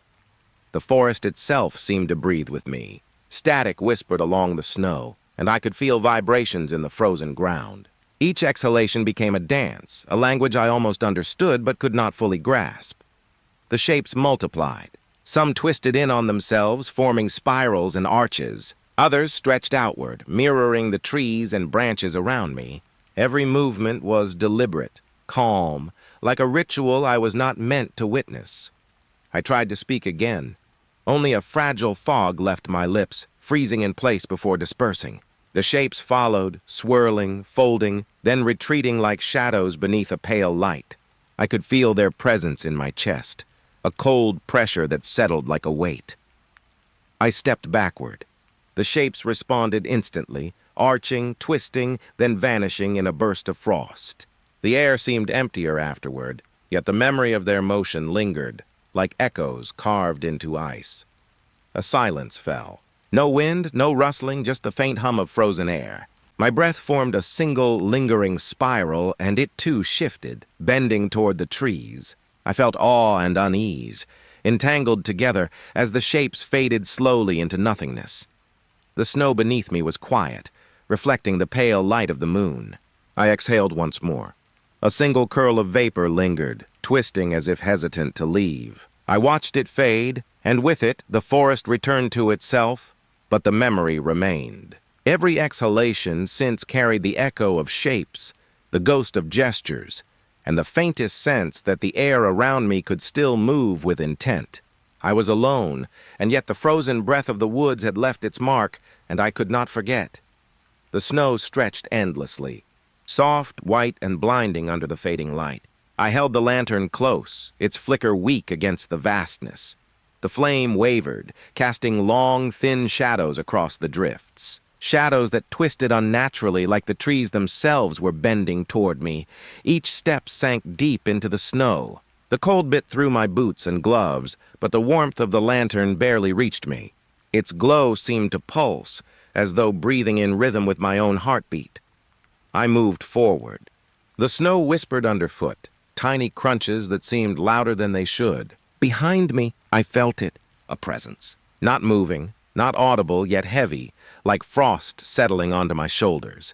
A: The forest itself seemed to breathe with me. Static whispered along the snow, and I could feel vibrations in the frozen ground. Each exhalation became a dance, a language I almost understood but could not fully grasp. The shapes multiplied. Some twisted in on themselves, forming spirals and arches. Others stretched outward, mirroring the trees and branches around me. Every movement was deliberate, calm, like a ritual I was not meant to witness. I tried to speak again. Only a fragile fog left my lips, freezing in place before dispersing. The shapes followed, swirling, folding, then retreating like shadows beneath a pale light. I could feel their presence in my chest, a cold pressure that settled like a weight. I stepped backward. The shapes responded instantly, arching, twisting, then vanishing in a burst of frost. The air seemed emptier afterward, yet the memory of their motion lingered, like echoes carved into ice. A silence fell. No wind, no rustling, just the faint hum of frozen air. My breath formed a single, lingering spiral, and it too shifted, bending toward the trees. I felt awe and unease, entangled together as the shapes faded slowly into nothingness. The snow beneath me was quiet, reflecting the pale light of the moon. I exhaled once more. A single curl of vapor lingered, twisting as if hesitant to leave. I watched it fade, and with it, the forest returned to itself, but the memory remained. Every exhalation since carried the echo of shapes, the ghost of gestures, and the faintest sense that the air around me could still move with intent. I was alone, and yet the frozen breath of the woods had left its mark, and I could not forget. The snow stretched endlessly, soft, white, and blinding under the fading light. I held the lantern close, its flicker weak against the vastness. The flame wavered, casting long, thin shadows across the drifts. Shadows that twisted unnaturally like the trees themselves were bending toward me. Each step sank deep into the snow. The cold bit through my boots and gloves, but the warmth of the lantern barely reached me. Its glow seemed to pulse, as though breathing in rhythm with my own heartbeat. I moved forward. The snow whispered underfoot, tiny crunches that seemed louder than they should. Behind me, I felt it, a presence. Not moving, not audible, yet heavy, like frost settling onto my shoulders.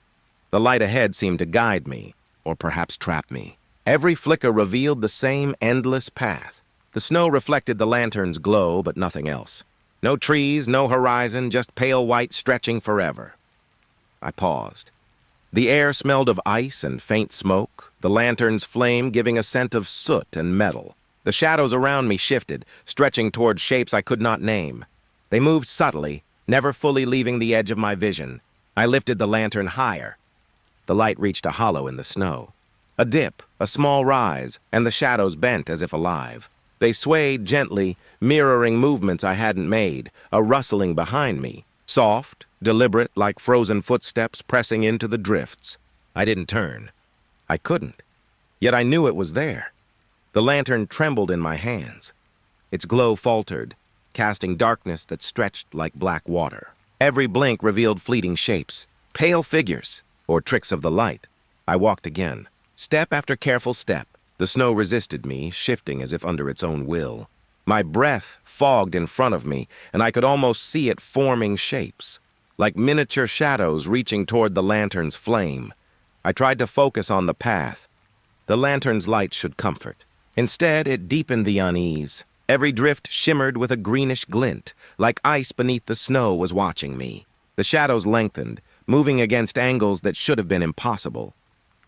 A: The light ahead seemed to guide me, or perhaps trap me. Every flicker revealed the same endless path. The snow reflected the lantern's glow, but nothing else. No trees, no horizon, just pale white stretching forever. I paused. The air smelled of ice and faint smoke, the lantern's flame giving a scent of soot and metal. The shadows around me shifted, stretching toward shapes I could not name. They moved subtly, never fully leaving the edge of my vision. I lifted the lantern higher. The light reached a hollow in the snow. A dip, a small rise, and the shadows bent as if alive. They swayed gently, mirroring movements I hadn't made, a rustling behind me, soft, deliberate, like frozen footsteps pressing into the drifts. I didn't turn. I couldn't. Yet I knew it was there. The lantern trembled in my hands. Its glow faltered, casting darkness that stretched like black water. Every blink revealed fleeting shapes, pale figures, or tricks of the light. I walked again. Step after careful step, the snow resisted me, shifting as if under its own will. My breath fogged in front of me, and I could almost see it forming shapes, like miniature shadows reaching toward the lantern's flame. I tried to focus on the path. The lantern's light should comfort. Instead, it deepened the unease. Every drift shimmered with a greenish glint, like ice beneath the snow was watching me. The shadows lengthened, moving against angles that should have been impossible.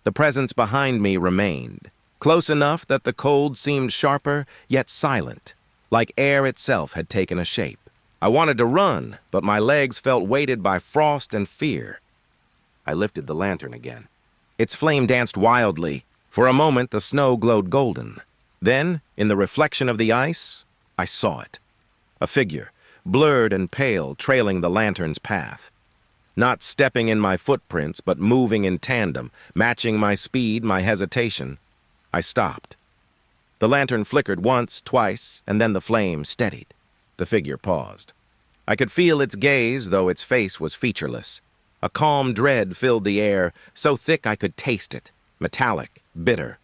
A: The presence behind me remained, close enough that the cold seemed sharper, yet silent, like air itself had taken a shape. I wanted to run, but my legs felt weighted by frost and fear. I lifted the lantern again. Its flame danced wildly. For a moment, the snow glowed golden. Then, in the reflection of the ice, I saw it. A figure, blurred and pale, trailing the lantern's path. Not stepping in my footprints, but moving in tandem, matching my speed, my hesitation. I stopped. The lantern flickered once, twice, and then the flame steadied. The figure paused. I could feel its gaze, though its face was featureless. A calm dread filled the air, so thick I could taste it, metallic, bitter.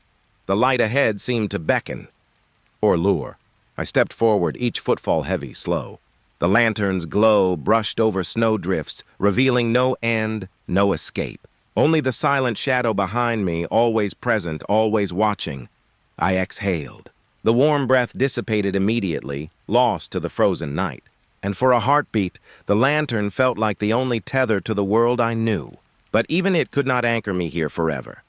A: The light ahead seemed to beckon, or lure. I stepped forward, each footfall heavy, slow. The lantern's glow brushed over snowdrifts, revealing no end, no escape. Only the silent shadow behind me, always present, always watching. I exhaled. The warm breath dissipated immediately, lost to the frozen night. And for a heartbeat, the lantern felt like the only tether to the world I knew. But even it could not anchor me here forever.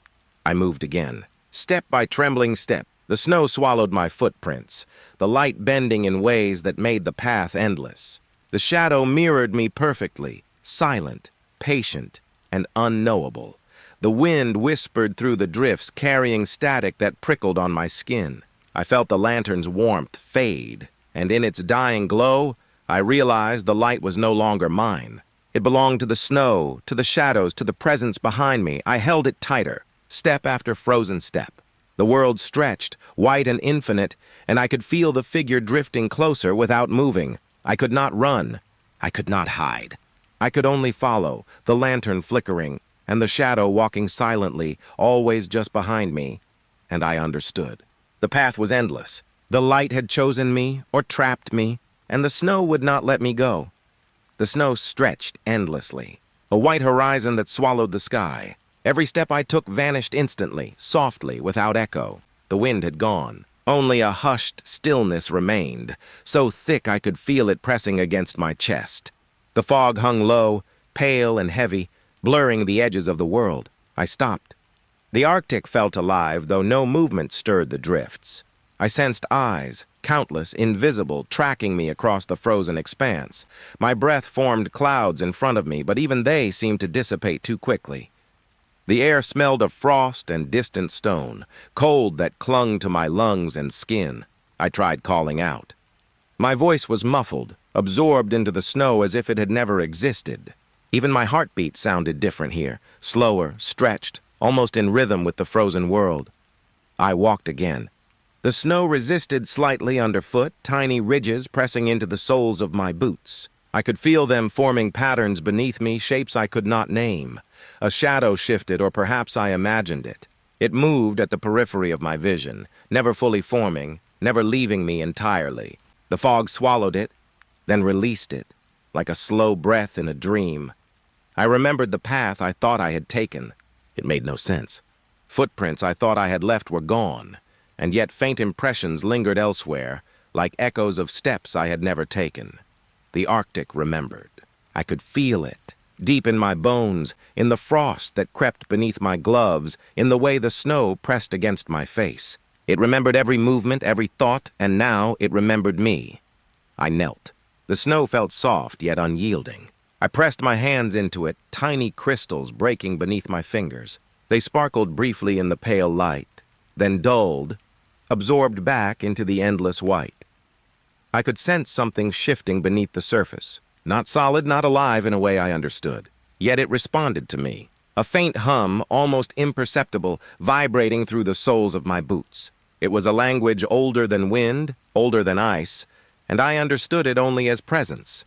A: I moved again. Step by trembling step, the snow swallowed my footprints. the light bending in ways that made the path endless. The shadow mirrored me perfectly, silent, patient, and unknowable. The wind whispered through the drifts, carrying static that prickled on my skin. I felt the lantern's warmth fade, and in its dying glow, I realized the light was no longer mine. It belonged to the snow, to the shadows, to the presence behind me. I held it tighter, step after frozen step. The world stretched, white and infinite, and I could feel the figure drifting closer without moving. I could not run. I could not hide. I could only follow, the lantern flickering, and the shadow walking silently, always just behind me. And I understood. The path was endless. The light had chosen me or trapped me, and the snow would not let me go. The snow stretched endlessly, a white horizon that swallowed the sky. Every step I took vanished instantly, softly, without echo. The wind had gone. Only a hushed stillness remained, so thick I could feel it pressing against my chest. The fog hung low, pale and heavy, blurring the edges of the world. I stopped. The Arctic felt alive, though no movement stirred the drifts. I sensed eyes, countless, invisible, tracking me across the frozen expanse. My breath formed clouds in front of me, but even they seemed to dissipate too quickly. The air smelled of frost and distant stone, cold that clung to my lungs and skin. I tried calling out. My voice was muffled, absorbed into the snow as if it had never existed. Even my heartbeat sounded different here, slower, stretched, almost in rhythm with the frozen world. I walked again. The snow resisted slightly underfoot, tiny ridges pressing into the soles of my boots. I could feel them forming patterns beneath me, shapes I could not name. A shadow shifted, or perhaps I imagined it. It moved at the periphery of my vision, never fully forming, never leaving me entirely. The fog swallowed it, then released it, like a slow breath in a dream. I remembered the path I thought I had taken. It made no sense. Footprints I thought I had left were gone, and yet faint impressions lingered elsewhere, like echoes of steps I had never taken. The Arctic remembered. I could feel it, deep in my bones, in the frost that crept beneath my gloves, in the way the snow pressed against my face. It remembered every movement, every thought, and now it remembered me. I knelt. The snow felt soft, yet unyielding. I pressed my hands into it, tiny crystals breaking beneath my fingers. They sparkled briefly in the pale light, then dulled, absorbed back into the endless white. I could sense something shifting beneath the surface. Not solid, not alive in a way I understood. Yet it responded to me. A faint hum, almost imperceptible, vibrating through the soles of my boots. It was a language older than wind, older than ice, and I understood it only as presence.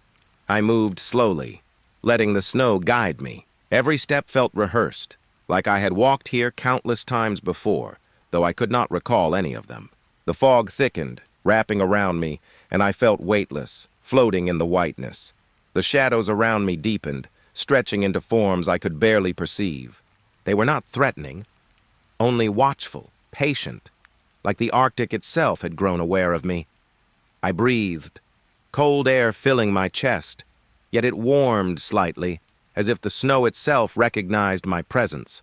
A: I moved slowly, letting the snow guide me. Every step felt rehearsed, like I had walked here countless times before, though I could not recall any of them. The fog thickened, wrapping around me, and I felt weightless, floating in the whiteness. The shadows around me deepened, stretching into forms I could barely perceive. They were not threatening, only watchful, patient, like the Arctic itself had grown aware of me. I breathed, cold air filling my chest, yet it warmed slightly, as if the snow itself recognized my presence.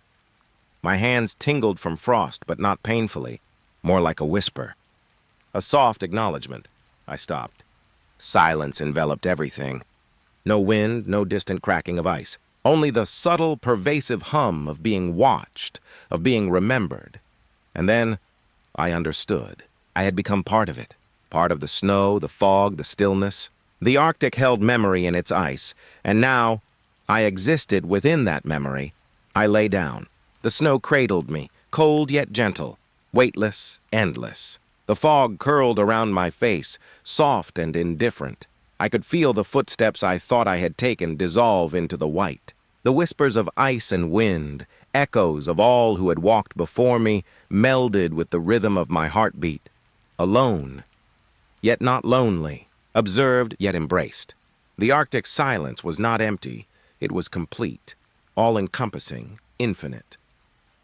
A: My hands tingled from frost, but not painfully, more like a whisper. A soft acknowledgement. I stopped. Silence enveloped everything. No wind, no distant cracking of ice. Only the subtle, pervasive hum of being watched, of being remembered. And then I understood. I had become part of it. Part of the snow, the fog, the stillness. The Arctic held memory in its ice, and now I existed within that memory. I lay down. The snow cradled me, cold yet gentle, weightless, endless. The fog curled around my face, soft and indifferent. I could feel the footsteps I thought I had taken dissolve into the white. The whispers of ice and wind, echoes of all who had walked before me, melded with the rhythm of my heartbeat. Alone, yet not lonely, observed yet embraced. The Arctic silence was not empty, it was complete, all-encompassing, infinite.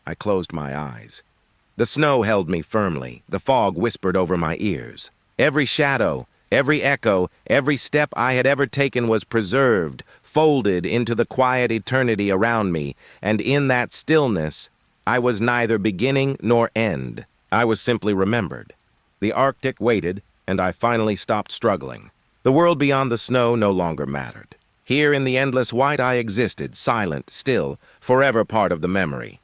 A: I closed my eyes. The snow held me firmly, the fog whispered over my ears. Every shadow, every echo, every step I had ever taken was preserved, folded into the quiet eternity around me, and in that stillness, I was neither beginning nor end. I was simply remembered. The Arctic waited, and I finally stopped struggling. The world beyond the snow no longer mattered. Here in the endless white I existed, silent, still, forever part of the memory.